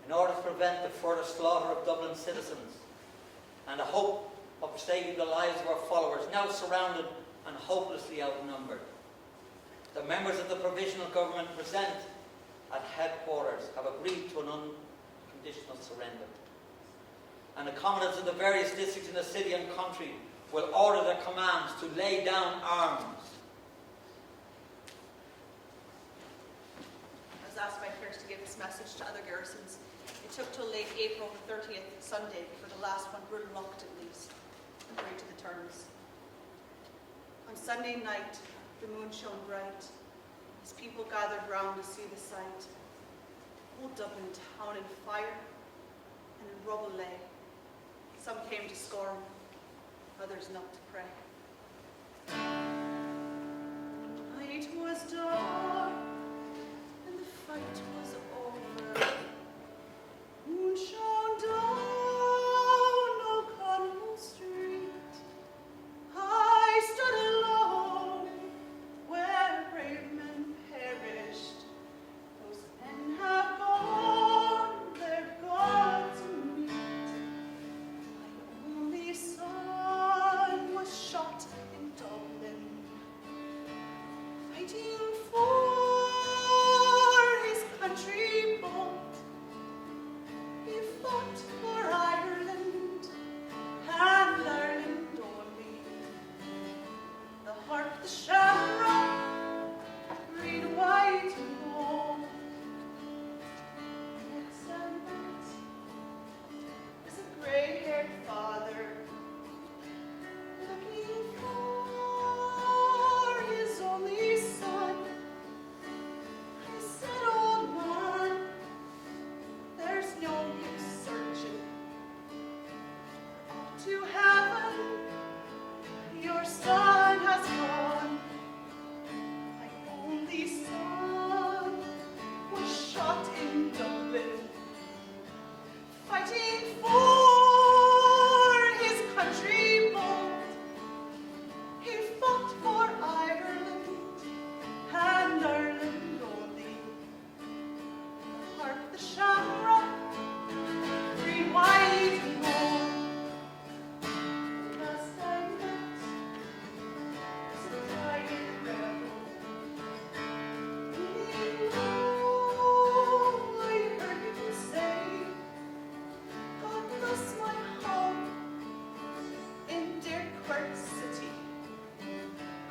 In order to prevent the further slaughter of Dublin citizens and the hope of saving the lives of our followers, now surrounded and hopelessly outnumbered, the members of the provisional government present at headquarters have agreed to an unconditional surrender. And the commandants of the various districts in the city and country will order their commands to lay down arms. I was asked by Pearse to give this message to other garrisons. It took till late April the 30th, Sunday, before the last one reluctantly agreed to the terms. On Sunday night, the moon shone bright, as people gathered round to see the sight. Old Dublin town in fire and in rubble lay. Some came to scorn, others knelt to pray. Night was dark and the fight was over. Moon shone down O'Connell Street. I stood alone where brave men perished. Those men have gone, they're gone to meet. My only son was shot in Dublin, fighting for his country bold. He fought for Ireland and Ireland only. The harp, the shamrock, reed white and gold. MacDermott is a grey-haired father, looking for his only son. I said, old man, there's no use searching. Up to heaven, your son has gone. My only son was shot in Dublin, fighting for his country bold. He fought for Ireland and Ireland only. The harp, the shamrock, green, white, and gold. The last I met was a dying rebel. Leaning low, I heard him say, God bless my home in dear Quirk City.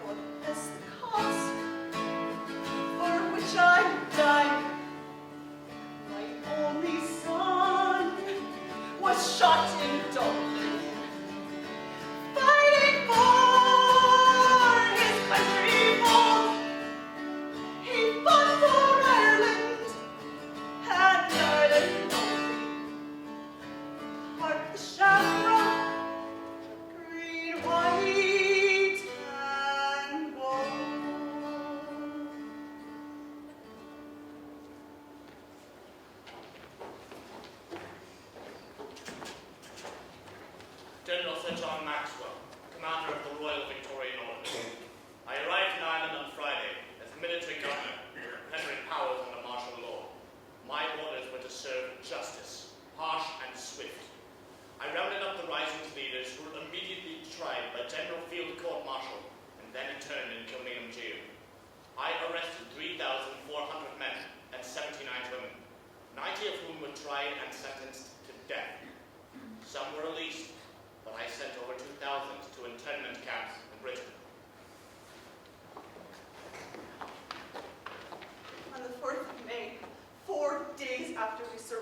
God bless the cause for which I died. My only son was shot in Dublin, fighting for his country bold. He fought for Ireland and Ireland only. Hark the shamrock, green, white, and gold.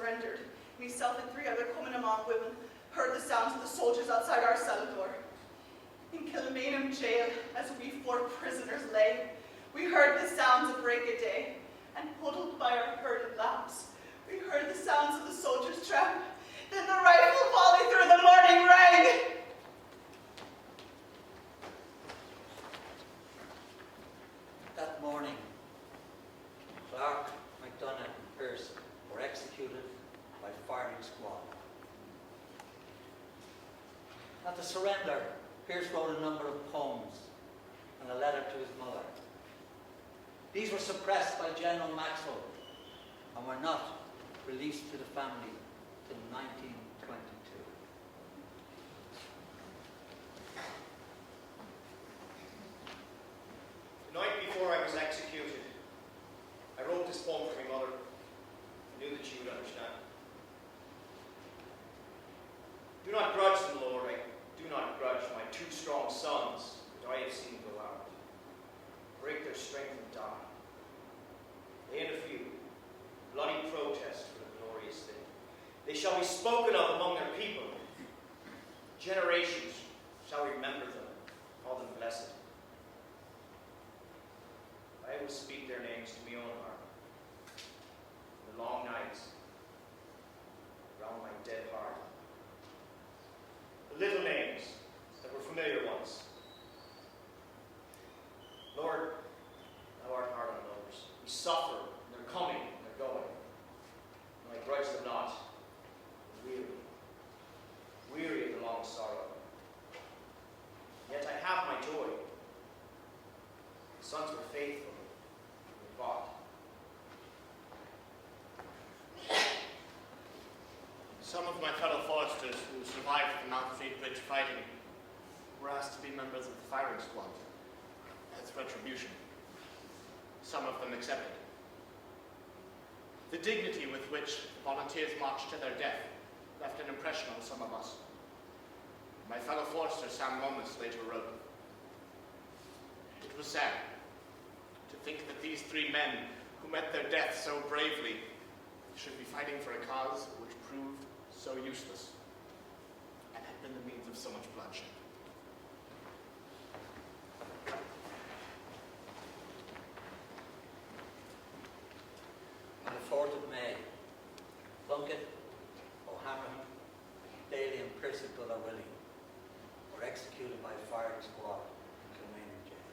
surrendered. Myself and 3 other Cumann women heard the sounds of the soldiers outside our cell door. In Kilmainham jail, as we 4 prisoners lay, we heard the sounds of break of day, and huddled by our herded lamps, we heard the sounds of the soldiers' tramp. Then the rifle volley through the morning rang. That morning, Clark, MacDonagh, and Pearse were executed by firing squad. At the surrender, Pearse wrote a number of poems and a letter to his mother. These were suppressed by General Maxwell and were not released to the family till 1922. The night before I was executed, I wrote this poem for my mother. I knew that she would understand. Do not grudge them, Lord, I do not grudge my 2 strong sons that I have seen go out. Break their strength and die. They and a few, bloody protest for the glorious thing. They shall be spoken of among their people. Generations shall remember them, call them blessed. I will speak their names to my own heart. In the long nights, around my dead heart. The little names that were familiar once. Lord, thou art hard on others. We suffer, and they're coming, and they're going. And I grudge them not. Weary of the long sorrow. Yet I have my joy. The sons were faithful. They fought. Some of my fellow foresters who survived the Mount Fleet Bridge fighting were asked to be members of the firing squad as retribution. Some of them accepted. The dignity with which volunteers marched to their death left an impression on some of us. My fellow forester Sam Lomas later wrote, "It was sad to think that these 3 men who met their death so bravely should be fighting for a cause which proved so useless and had been the means of so much bloodshed." On the 4th of May, Plunkett, O'Hanrahan, Daly and Pearse Willie were executed by firing squad in Kilmainham jail.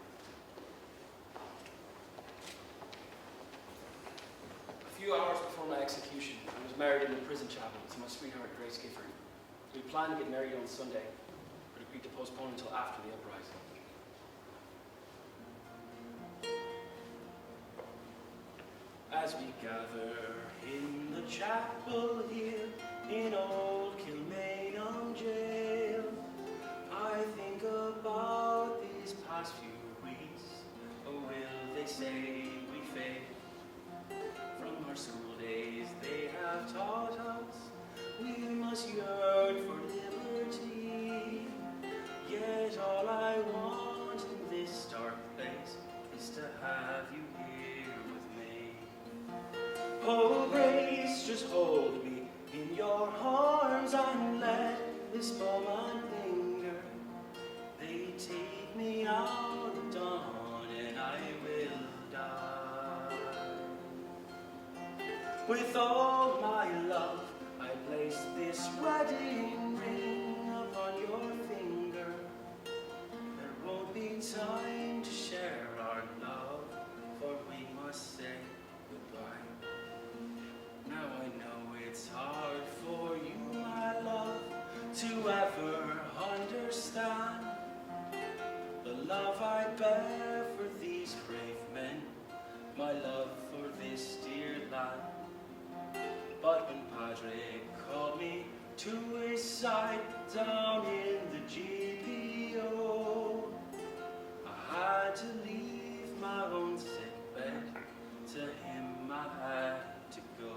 A few hours before my execution, I was married in the prison chapel to my sweetheart Grace Gifford. We planned to get married on Sunday, but agreed to postpone until after the uprising. As we gather in the chapel here in old Kilmainham jail, I think about these past few weeks. Oh, will they say we fail? From our school days they have taught us we must yearn for liberty. Yet all I want in this dark place is to have you here with me. Oh, Grace, just hold me in your arms and let this moment linger. They take me out of dawn and I will die. With all my love, I place this wedding ring upon your finger. There won't be time to share our love, for we must say goodbye. Now I know it's hard for you, my love, to ever understand the love I bear for these brave men, my love for this dear land. But when Padre called me to his side down in the GPO, I had to leave my own sick bed. To him I had to go.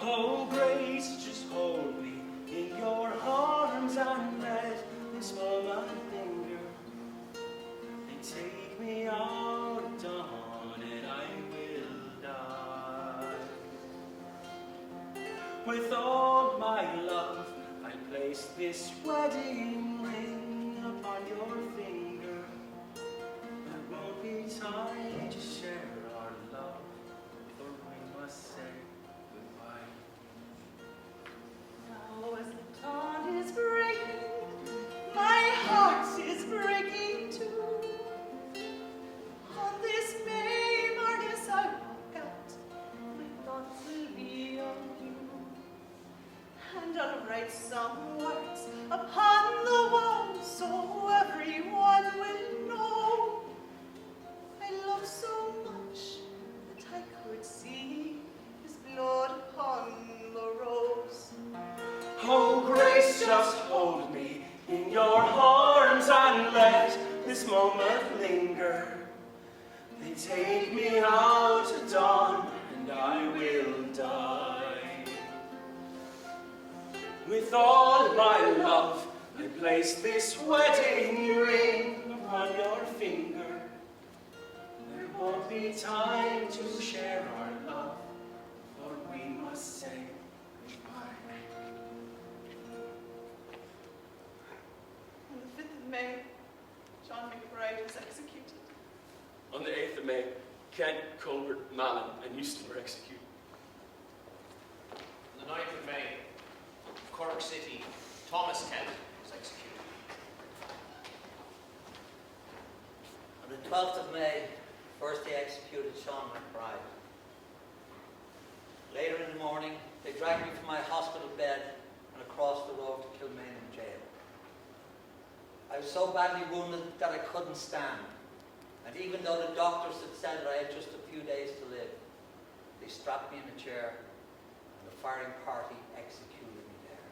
Oh, Grace, just hold me in your arms and let this moment linger. They take me out at dawn and I will die. With all my love, I place this wedding ring upon your finger. There won't be time to share our love, for we must say goodbye. Now as the dawn is breaking, my heart is breaking too. On this May morning as I walk out, my thoughts will be on you. And I'll write some words upon the wall so everyone will know I love so much that I could see his blood upon the rose. Oh, Grace, just hold me in your arms and let this moment linger. They take me out at dawn and I will die. With all my love, I place this wedding ring upon your finger. There won't be time to share our love, for we must say goodbye. On the 5th of May, John McBride was executed. On the 8th of May, Kent, Colbert, Mallin, and Euston were executed. On the 9th of May, Cork City, Thomas Kent was executed. On the 12th of May, first they executed Seán McBride. Later in the morning, they dragged me from my hospital bed and across the road to Kilmainham jail. I was so badly wounded that I couldn't stand. And even though the doctors had said that I had just a few days to live, they strapped me in a chair and the firing party executed me there.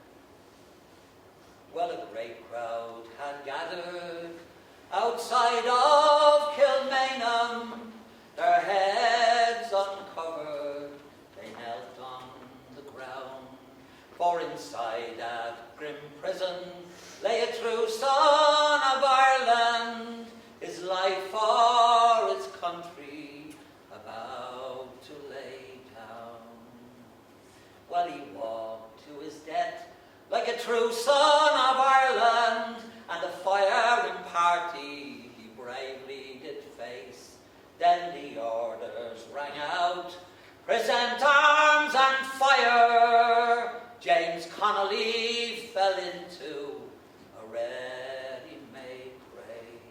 Well, a great crowd had gathered outside of Kilmainham, their heads uncovered, they knelt on the ground. For inside that grim prison lay a true son of Ireland, his life for his country about to lay down. Well, he walked to his death like a true son of Ireland, and the firing party he bravely did face. Then the orders rang out, present arms and fire. James Connolly fell into a ready-made grave.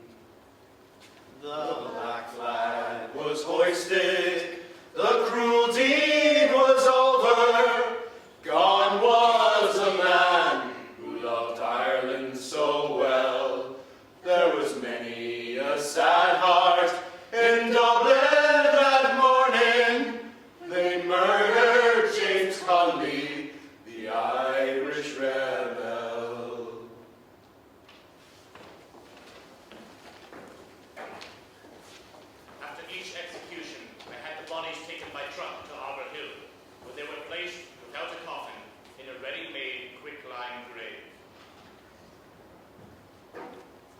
The black flag was hoisted, the cruel deed was over. Gone was a man who loved Ireland so well. There was many a sad heart in Dublin that morning. They murdered James Connolly, the Irish rebel. After each execution, I had the bodies taken by truck to Albert Hill, where they were placed without a coffin in a ready-made quicklime grave.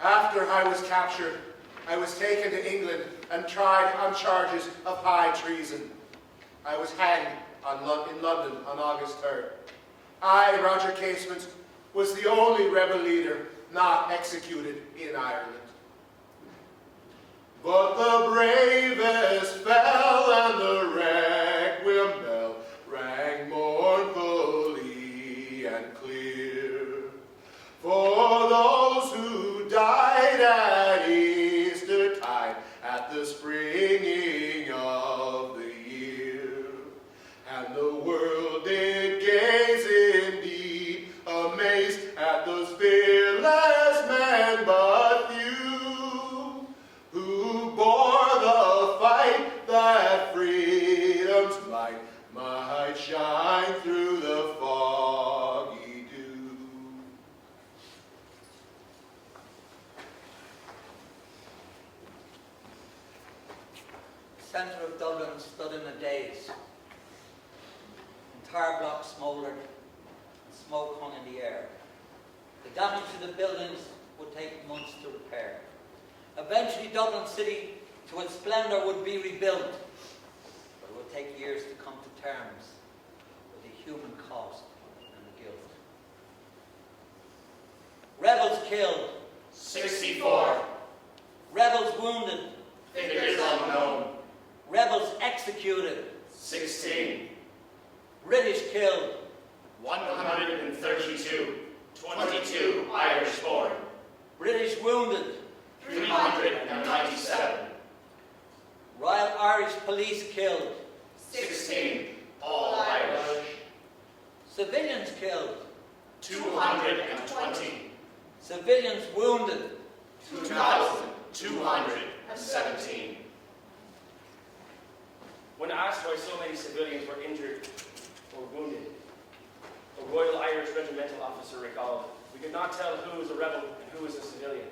After I was captured, I was taken to England and tried on charges of high treason. I was hanged in London on August 3rd. I, Roger Casement, was the only rebel leader not executed in Ireland. But the bravest fell and the requiem bell rang mournfully and clear. For those who died at Eastertide, at the springing of the year, and the world did gaze indeed, amazed at those fearless men but few, who bore the fight that freedom's light might shine through the foggy dew. The centre of Dublin stood in a daze. Entire blocks smouldered and smoke hung in the air. The damage to the buildings would take months to repair. Eventually Dublin City, to its splendour, would be rebuilt, but it would take years to come to terms with the human cost killed. 64. Rebels wounded. Figures unknown. Rebels executed. 16. British killed. 132. 22 Irish born. British wounded. 397. Royal Irish Police killed. 16. All Irish. Civilians killed. 220. Civilians wounded. 2,217. When asked why so many civilians were injured or wounded, a Royal Irish regimental officer recalled, "We could not tell who was a rebel and who was a civilian.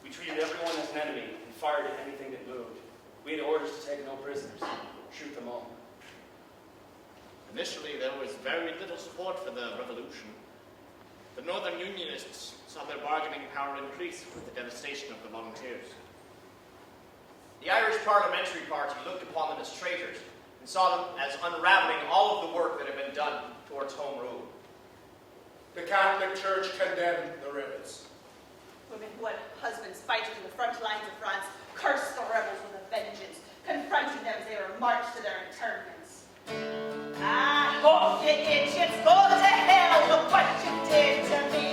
We treated everyone as an enemy and fired at anything that moved. We had orders to take no prisoners, shoot them all." Initially, there was very little support for the revolution. The Northern Unionists saw their bargaining power increase with the devastation of the volunteers. The Irish Parliamentary Party looked upon them as traitors and saw them as unraveling all of the work that had been done towards home rule. The Catholic Church condemned the rebels. Women who had husbands fighting in the front lines of France cursed the rebels with a vengeance, confronting them as they were marched to their internments. Ah, oh, you idiots, go to hell, look what you did to me.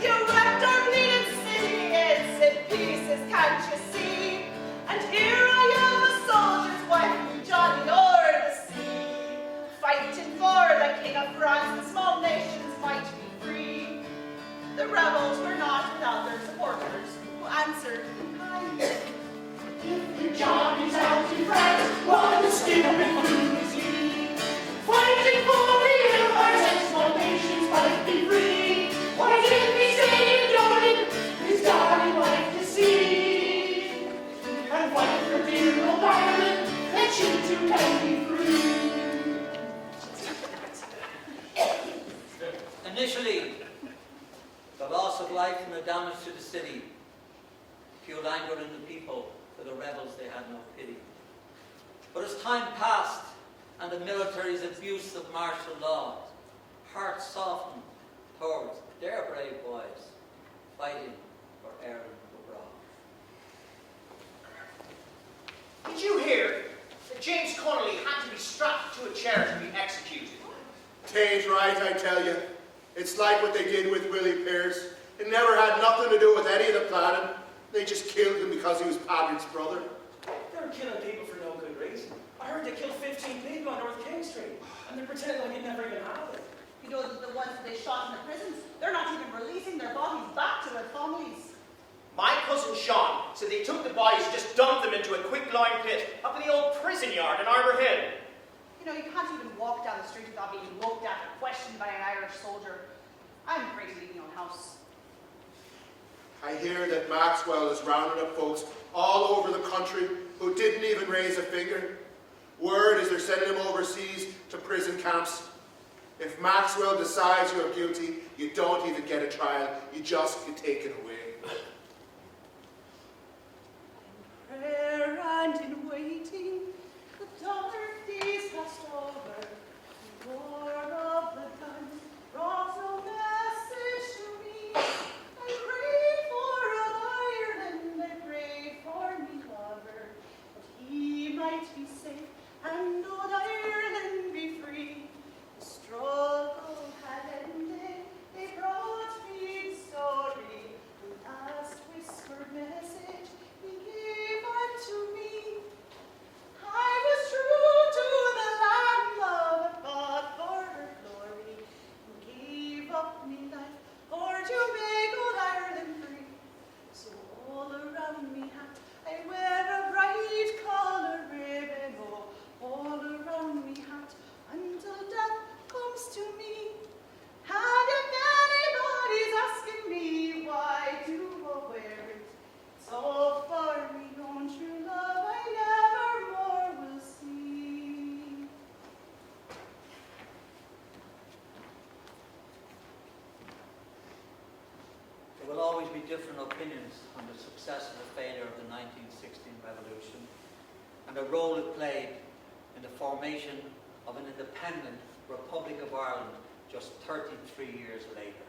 You wrecked our bleeding city, it's in pieces, can't you see? And here I am, a soldier's wife, Johnny o'er the sea, fighting for the King of France, the small nations might be free. The rebels were not without their supporters, who answered in kind. If the Johnny's out in France, what a stupid fool is he? Fighting for the empires and small nations might be free. Why didn't he stay and join his darling wife to see? And fight for dear old Ireland, that she too can be free. Initially, the loss of life and the damage to the city fueled anger in the people. For the rebels, they had no pity. But as time passed and the military's abuse of martial law, hearts softened towards their brave boys fighting for Ireland abroad. Did you hear that James Connolly had to be strapped to a chair to be executed? Tain't right, I tell you. It's like what they did with Willie Pearce. It never had nothing to do with any of the planning. They just killed him because he was Patrick's brother. They were killing people for no good reason. I heard they killed 15 people on North King Street, and they're pretending like it never even happened. You know, the ones that they shot in the prisons, they're not even releasing their bodies back to their families. My cousin Seán said they took the bodies and just dumped them into a quicklime pit up in the old prison yard in Arbor Hill. You know, you can't even walk down the street without being looked at or questioned by an Irish soldier. I'm afraid to leave my own house. I hear that Maxwell is rounding up folks all over the country who didn't even raise a finger. Word is they're sending him overseas to prison camps. If Maxwell decides you're guilty, you don't even get a trial. You just get taken away. In prayer and in waiting, the dark days passed over. The war of the gun brought no message to me. I prayed for Ireland, I prayed for me lover, that he might be safe and old Ireland be free. The struggle had ended, they brought me story, the last whispered message he gave unto me. I was true to the land, love, fought for her glory, and gave up me life for to make old Ireland free. So all around me hat I wear a bright colour ribbon, oh, all around me hat until death comes to me. And if anybody's asking me why do I wear it, it's all for me, don't you love, I never more will see. There will always be different opinions on the success or the failure of the 1916 revolution and the role it played in the formation of an independent Republic of Ireland just 33 years later.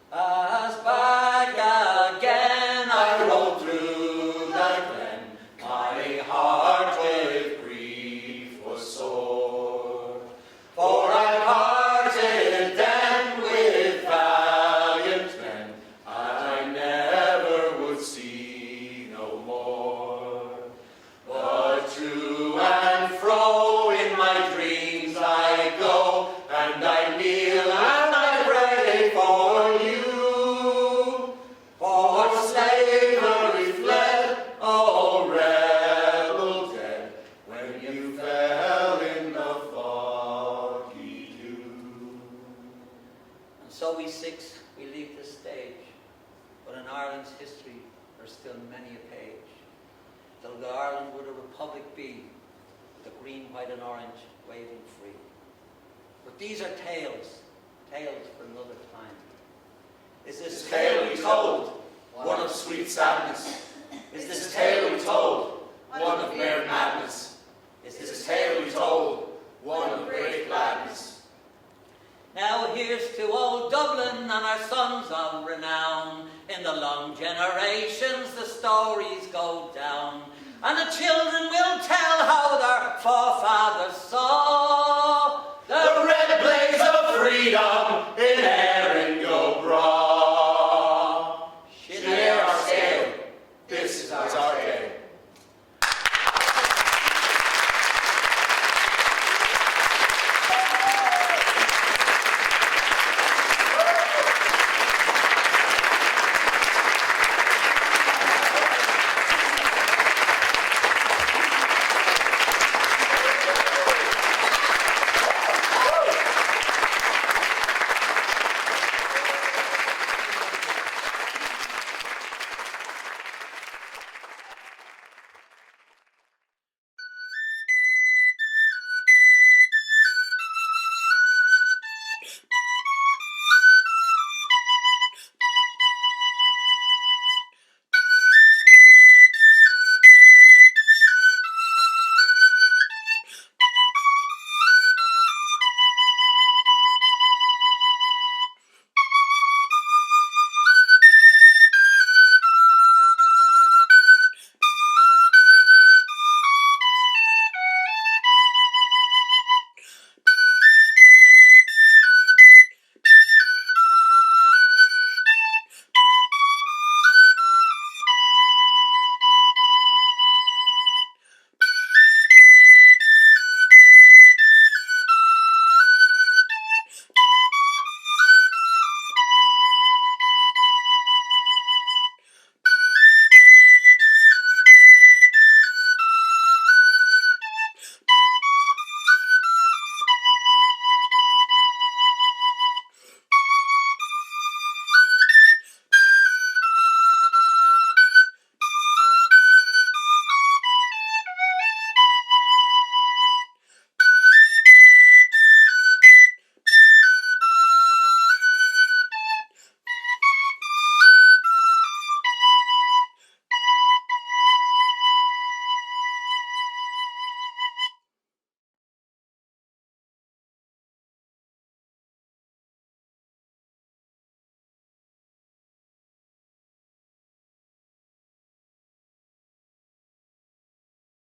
As back again I rode through the glen, my heart with grief was sore. For I parted then with valiant men, I never would see no more. But to and fro in my dreams I go, and I kneel and I pray for you. For slavery fled, oh rebel dead, when you fell in the foggy dew. And so we six, we leave the stage, but in Ireland's history there's still many a page. Till the Ireland would a republic be, with the green, white and orange waving free. But these are tales for another time. Is this tale we told, one of sweet sadness? Is this tale we told, one of mere madness? Is this tale we told, one of great gladness? Now here's to old Dublin and our sons of renown. In the long generations the stories go down, and the children will tell how their forefathers saw